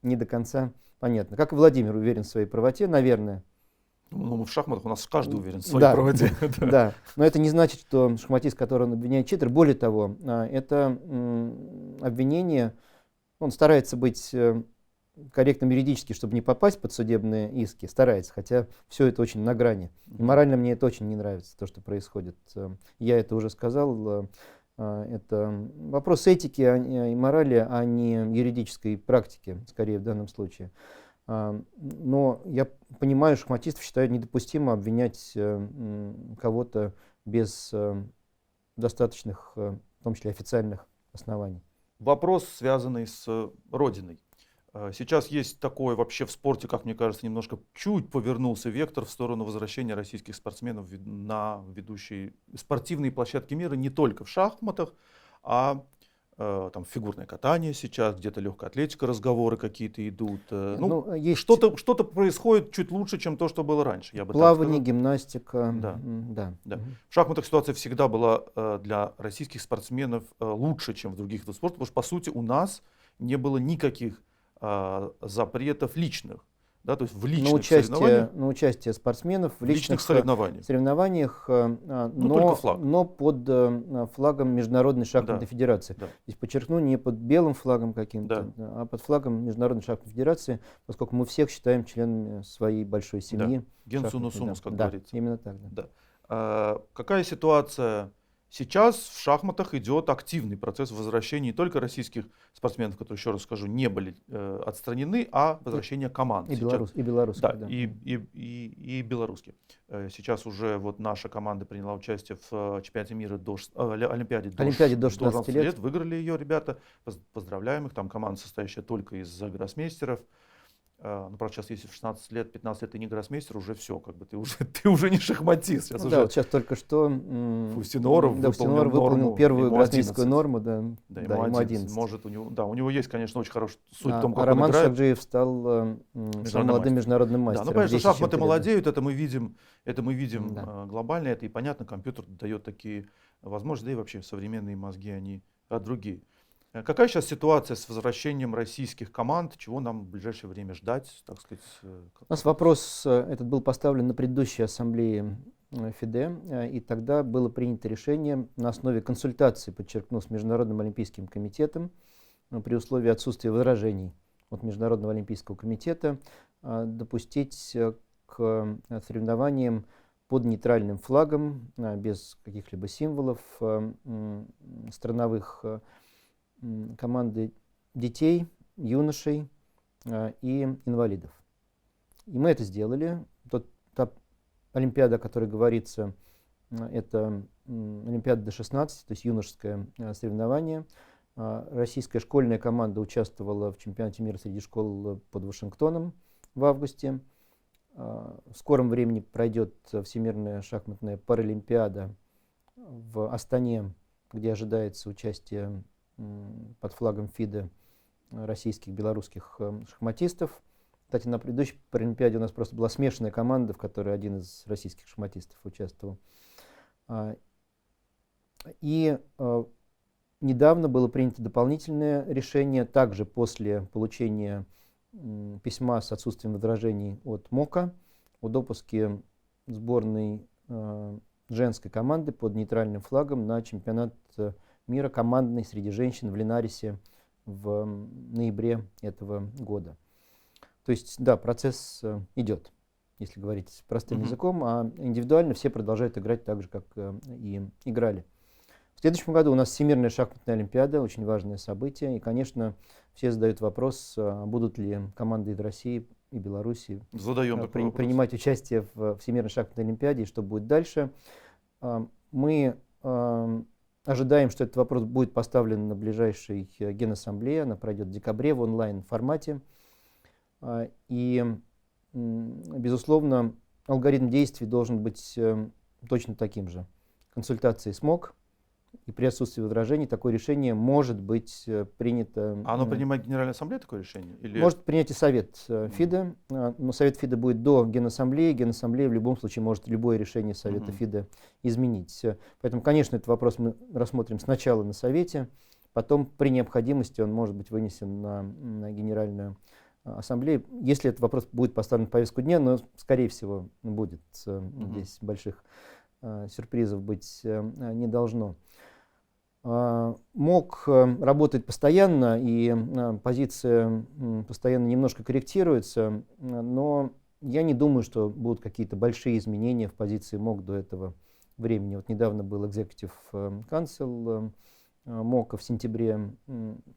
не до конца понятно. Как и Владимир уверен в своей правоте, наверное. Ну, в шахматах у нас каждый уверен в своей правоте. Да, но это не значит, что шахматист, которого он обвиняет, читер. Более того, это обвинение, он старается быть корректным юридически, чтобы не попасть под судебные иски, старается, хотя все это очень на грани. И морально мне это очень не нравится, то, что происходит. Я это уже сказал, это вопрос этики и морали, а не юридической практики, скорее в данном случае. Но я понимаю, шахматистов считают недопустимо обвинять кого-то без достаточных, в том числе официальных оснований. Вопрос, связанный с родиной. Сейчас есть такое вообще в спорте, как мне кажется, немножко чуть повернулся вектор в сторону возвращения российских спортсменов на ведущие спортивные площадки мира, не только в шахматах, а там фигурное катание сейчас, где-то легкая атлетика, разговоры какие-то идут. Что-то происходит чуть лучше, чем то, что было раньше. Я бы плавание, гимнастика. Да. В шахматах ситуация всегда была для российских спортсменов лучше, чем в других видах спорта, потому что, по сути, у нас не было никаких запретов личных, да, то есть в личных соревнованиях. На участие спортсменов в личных соревнованиях, но под флагом Международной шахматной федерации. Да. Здесь подчеркну, не под белым флагом каким-то, а под флагом Международной шахматной федерации, поскольку мы всех считаем членами своей большой семьи. Генсу нусумус, как говорится. Именно так. Да. Какая ситуация Сейчас в шахматах идет активный процесс возвращения не только российских спортсменов, которые, еще раз скажу, не были отстранены, а возвращения команд. И, Сейчас- и белорусских, да, и белорусские. Сейчас уже вот наша команда приняла участие в чемпионате мира Олимпиаде Олимпиаде до 16 лет. Выиграли ее ребята. Поздравляем их. Там команда, состоящая только из гроссмейстеров. Ну, правда, сейчас если в 16 лет, 15 лет ты не гроссмейстер, уже все, как бы ты уже не шахматист. Сейчас Ну уже да, вот сейчас только что Фустиноров Фустинор выполнил норму, первую ему гроссмейстскую 11. норму, да, Да, да, ему 11. Может, у него есть, конечно, очень хороший суть в том, А как он Роман играет. Шакджиев стал самым молодым международным Да, мастером. ну, понятно, что 10 с чем-то шахматы лет. молодеют, это мы видим Да. глобально, это и понятно, компьютер дает такие возможности, да и вообще современные мозги, они другие. Какая сейчас ситуация с возвращением российских команд? Чего нам в ближайшее время ждать, так сказать? У нас вопрос этот был поставлен на предыдущей ассамблее ФИДЕ, и тогда было принято решение на основе консультаций, подчеркну, с Международным олимпийским комитетом, при условии отсутствия возражений от Международного олимпийского комитета, допустить к соревнованиям под нейтральным флагом, без каких-либо символов страновых, команды детей, юношей и инвалидов. И мы это сделали. Та Олимпиада, о которой говорится, это Олимпиада до 16, то есть юношеское соревнование. Российская школьная команда участвовала в чемпионате мира среди школ под Вашингтоном в августе. В скором времени пройдет Всемирная шахматная паралимпиада в Астане, где ожидается участие под флагом ФИДЕ российских, белорусских шахматистов. Кстати, на предыдущей паралимпиаде у нас просто была смешанная команда, в которой один из российских шахматистов участвовал. И недавно было принято дополнительное решение, также после получения письма с отсутствием возражений от МОКа, о допуске сборной женской команды под нейтральным флагом на чемпионат мира командный среди женщин в Линарисе в ноябре этого года. То есть, да, процесс идет, если говорить простым языком, а индивидуально все продолжают играть так же, как и играли. В следующем году у нас Всемирная шахматная олимпиада, очень важное событие, и, конечно, все задают вопрос, будут ли команды из России и Беларуси принимать участие в Всемирной шахматной олимпиаде, и что будет дальше. Мы ожидаем, что этот вопрос будет поставлен на ближайшей Генассамблее, она пройдет в декабре в онлайн-формате. И, безусловно, алгоритм действий должен быть точно таким же. Консультации с МОК, и при отсутствии возражений такое решение может быть принято. А оно принимает Генеральная Ассамблея такое решение? Или... Может принять и Совет ФИДЕ, но Совет ФИДЕ будет до Генассамблеи. Генассамблея в любом случае может любое решение Совета ФИДЕ изменить. Поэтому, конечно, этот вопрос мы рассмотрим сначала на Совете, потом при необходимости он может быть вынесен на Генеральную Ассамблею, если этот вопрос будет поставлен в повестку дня, но, скорее всего, будет. Здесь больших сюрпризов быть не должно. МОК работает постоянно, и позиция постоянно немножко корректируется, но я не думаю, что будут какие-то большие изменения в позиции МОК до этого времени. Вот недавно был Executive Council МОКа в сентябре,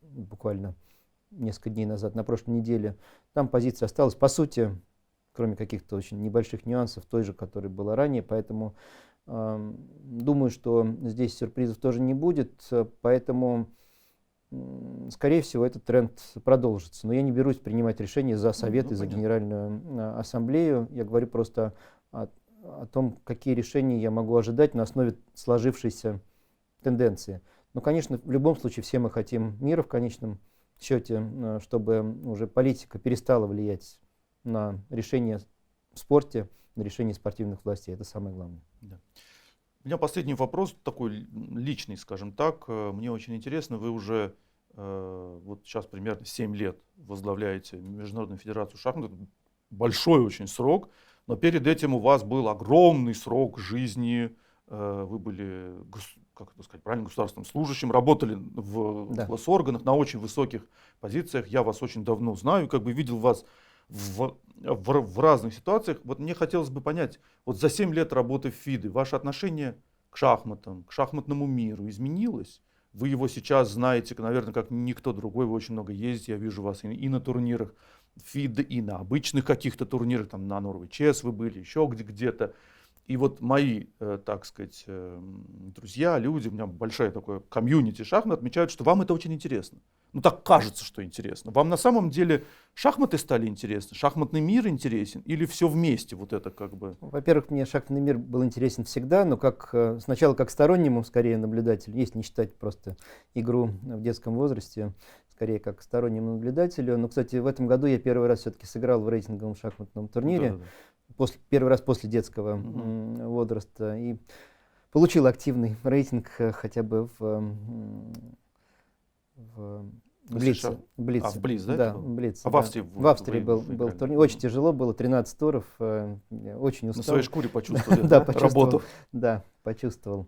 буквально несколько дней назад, на прошлой неделе. Там позиция осталась, по сути, кроме каких-то очень небольших нюансов, той же, которая была ранее, поэтому думаю, что здесь сюрпризов тоже не будет, поэтому, скорее всего, этот тренд продолжится. Но я не берусь принимать решения за Совет и за Генеральную Ассамблею. Я говорю просто о том, какие решения я могу ожидать на основе сложившейся тенденции. Но, конечно, в любом случае все мы хотим мира в конечном счете, чтобы уже политика перестала влиять на решения в спорте, на решения спортивных властей. Это самое главное. Да. У меня последний вопрос, такой личный, скажем так. Мне очень интересно, вы уже вот сейчас примерно 7 лет возглавляете Международную федерацию шахмат. Большой очень срок, но перед этим у вас был огромный срок жизни. Вы были, как это сказать, правильно, государственным служащим, работали в госорганах на очень высоких позициях. Я вас очень давно знаю, как бы видел вас в разных ситуациях. Вот мне хотелось бы понять, вот за 7 лет работы в ФИДе, ваше отношение к шахматам, к шахматному миру изменилось? Вы его сейчас знаете, наверное, как никто другой, вы очень много ездите, я вижу вас и на турнирах FIDE, и на обычных каких-то турнирах, там на Norway Chess вы были, еще где-то. И вот мои, так сказать, друзья, люди, у меня большая такое комьюнити шахмат, отмечают, что вам это очень интересно. Ну так кажется, что интересно. Вам на самом деле шахматы стали интересны, шахматный мир интересен или все вместе вот это как бы? Во-первых, мне шахматный мир был интересен всегда, но сначала как стороннему, скорее, наблюдателю, если не считать просто игру в детском возрасте, скорее как стороннему наблюдателю. Но, кстати, в этом году я первый раз все-таки сыграл в рейтинговом шахматном турнире, Да-да-да. первый раз после детского возраста, и получил активный рейтинг хотя бы в Блице. В Блиц, да? Да, это было? в Блице. А в Да. Австрии В Австрии был выиграли? турнир. Очень тяжело было, 13 туров, я очень На устал. своей шкуре почувствовали Да, да, почувствовал. работу. Да, почувствовал.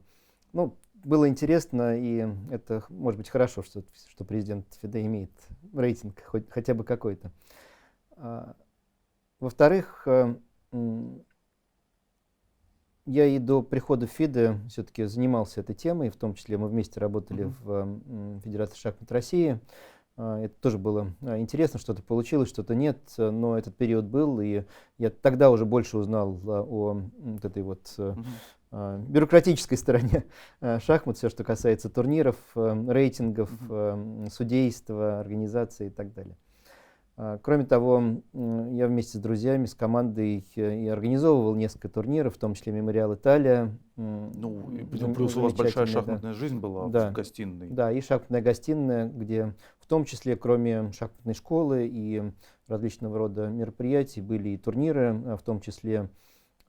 Ну, было интересно, и это, может быть, хорошо, что президент ФИДЕ имеет рейтинг хотя бы какой-то. Во-вторых, я и до прихода в ФИДЕ все-таки занимался этой темой, в том числе мы вместе работали в Федерации шахмат России. Это тоже было интересно, что-то получилось, что-то нет, но этот период был, и я тогда уже больше узнал о вот этой вот бюрократической стороне шахмат, все, что касается турниров, рейтингов, судейства, организации и так далее. Кроме того, я вместе с друзьями, с командой и организовывал несколько турниров, в том числе «Мемориал Италия». Ну, и плюс у вас большая шахматная жизнь была да, в гостиной. Да, и шахматная гостиная, где в том числе, кроме шахматной школы и различного рода мероприятий, были и турниры, в том числе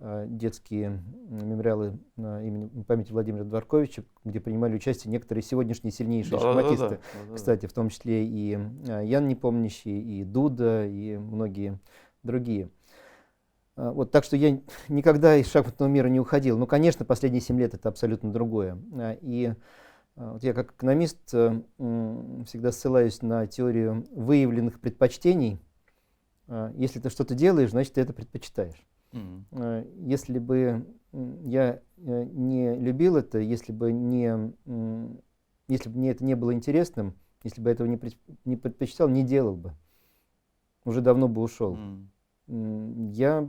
детские мемориалы имени памяти Владимира Дворковича, где принимали участие некоторые сегодняшние сильнейшие шахматисты. Кстати, в том числе и Ян Непомнящий, и Дуда, и многие другие. Вот, так что я никогда из шахматного мира не уходил. Ну, конечно, последние 7 лет это абсолютно другое. И вот я как экономист всегда ссылаюсь на теорию выявленных предпочтений. Если ты что-то делаешь, значит, ты это предпочитаешь. Если бы я не любил это, если бы мне это не было интересным, если бы я этого не предпочитал, не делал бы. Уже давно бы ушел. Я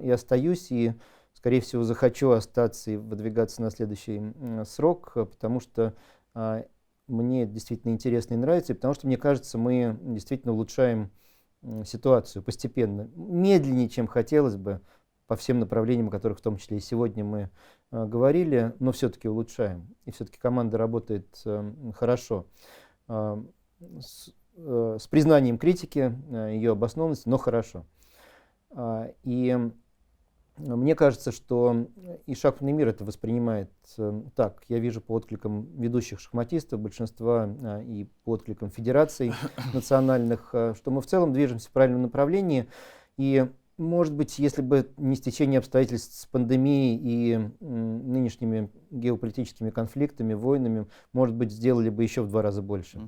и остаюсь, и, скорее всего, захочу остаться и выдвигаться на следующий срок, потому что мне это действительно интересно и нравится, и потому что, мне кажется, мы действительно улучшаем ситуацию постепенно, медленнее, чем хотелось бы, по всем направлениям, о которых в том числе и сегодня мы говорили, но все-таки улучшаем. И все-таки команда работает хорошо, с признанием критики, ее обоснованности, но хорошо. И мне кажется, что и шахматный мир это воспринимает так. Я вижу по откликам ведущих шахматистов, большинства и по откликам федераций национальных, что мы в целом движемся в правильном направлении. И может быть, если бы не стечение обстоятельств с пандемией и нынешними геополитическими конфликтами, войнами, может быть, сделали бы еще в 2 раза больше.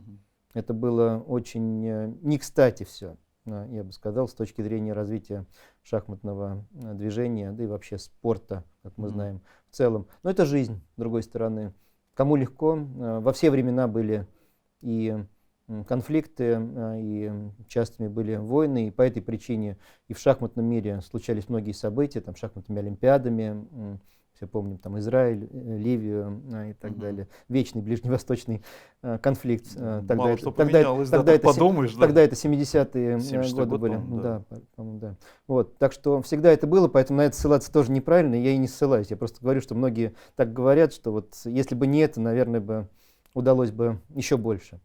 Это было очень не кстати все, я бы сказал, с точки зрения развития шахматного движения, да и вообще спорта, как мы знаем, в целом. Но это жизнь, с другой стороны. Кому легко, во все времена были и конфликты, и частыми были войны, и по этой причине и в шахматном мире случались многие события, там, шахматными олимпиадами, все помним, там, Израиль, Ливию и так далее, вечный ближневосточный конфликт. Мало что поменялось, да, так подумаешь. Тогда это 70-е годы были. Да. Вот, так что всегда это было, поэтому на это ссылаться тоже неправильно, я и не ссылаюсь, я просто говорю, что многие так говорят, что вот если бы не это, наверное, бы удалось бы еще больше.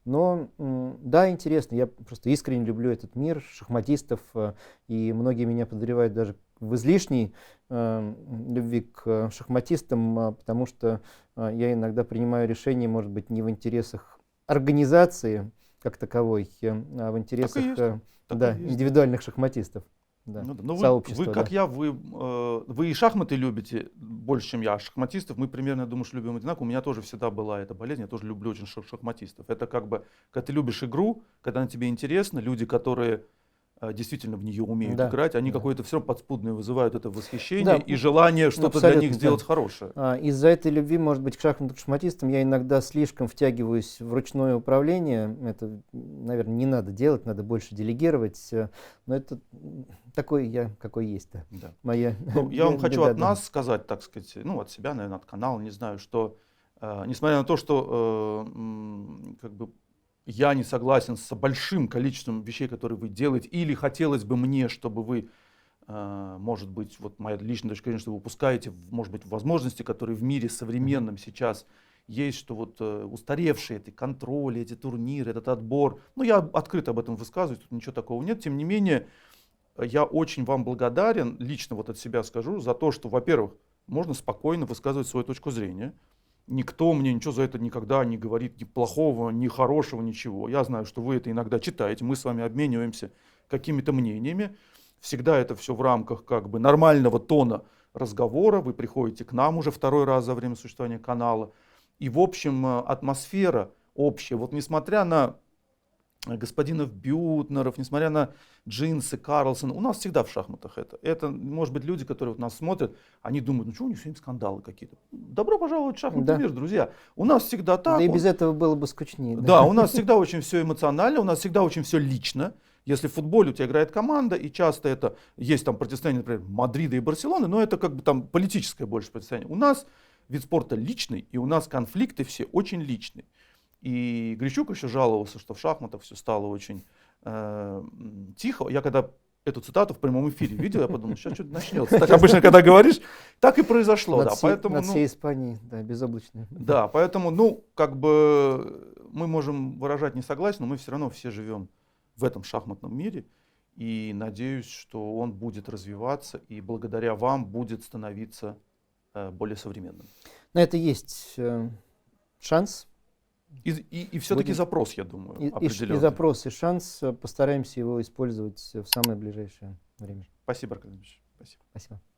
Но да, интересно, я просто искренне люблю этот мир шахматистов, и многие меня подозревают даже в излишней любви к шахматистам, потому что я иногда принимаю решения, может быть, не в интересах организации как таковой, а в интересах индивидуальных шахматистов. Да, вы, как я, вы и шахматы любите больше, чем я. Шахматистов мы примерно, я думаю, что любим одинаково. У меня тоже всегда была эта болезнь, я тоже люблю очень шахматистов. Это как бы, когда ты любишь игру, когда она тебе интересна, люди, которые действительно в нее умеют Да, играть, они да. какое-то все равно подспудное вызывают это восхищение Да, и желание что-то для абсолютно, них да. сделать хорошее. Из-за этой любви, может быть, к шахматистам я иногда слишком втягиваюсь в ручное управление. Это, наверное, не надо делать, надо больше делегировать. Но это такой я, какой есть. Да. Да. Моя Ну, я вам хочу беда, от да. нас сказать, так сказать, ну, от себя, наверное, от канала, не знаю, что несмотря на то, что как бы я не согласен с большим количеством вещей, которые вы делаете, или хотелось бы мне, чтобы вы, может быть, вот моя личная точка зрения, что вы упускаете, может быть, возможности, которые в мире современном сейчас есть, что вот устаревшие эти контроли, эти турниры, этот отбор. Ну, я открыто об этом высказываюсь, тут ничего такого нет. Тем не менее, я очень вам благодарен, лично вот от себя скажу, за то, что, во-первых, можно спокойно высказывать свою точку зрения. Никто мне ничего за это никогда не говорит, ни плохого, ни хорошего, ничего. Я знаю, что вы это иногда читаете, мы с вами обмениваемся какими-то мнениями. Всегда это все в рамках как бы нормального тона разговора. Вы приходите к нам уже второй раз за время существования канала. И в общем атмосфера общая, вот несмотря на господинов Бютнеров, несмотря на Джинсы, Карлсон, у нас всегда в шахматах это. Это, может быть, люди, которые вот нас смотрят, они думают, ну что у них сегодня скандалы какие-то. Добро пожаловать в шахматный мир, друзья. У нас всегда так. Да и без этого было бы скучнее. Да, у нас всегда очень все эмоционально, у нас всегда очень все лично. Если в футболе у тебя играет команда, и часто это есть там противостояние, например, Мадрида и Барселоны, но это как бы там политическое больше противостояние. У нас вид спорта личный, и у нас конфликты все очень личные. И Грищук еще жаловался, что в шахматах все стало очень тихо. Я когда эту цитату в прямом эфире видел, я подумал, сейчас что-то начнется. Так обычно, когда говоришь, так и произошло. Над всей Испанией, да, безоблачной. Да, поэтому, ну, как бы мы можем выражать несогласие, но мы все равно все живем в этом шахматном мире. И надеюсь, что он будет развиваться и благодаря вам будет становиться более современным. На это есть шанс. И все-таки запрос, я думаю, определенный. И запрос, и шанс. Постараемся его использовать в самое ближайшее время. Спасибо, Аркадий Ильич. Спасибо. Спасибо.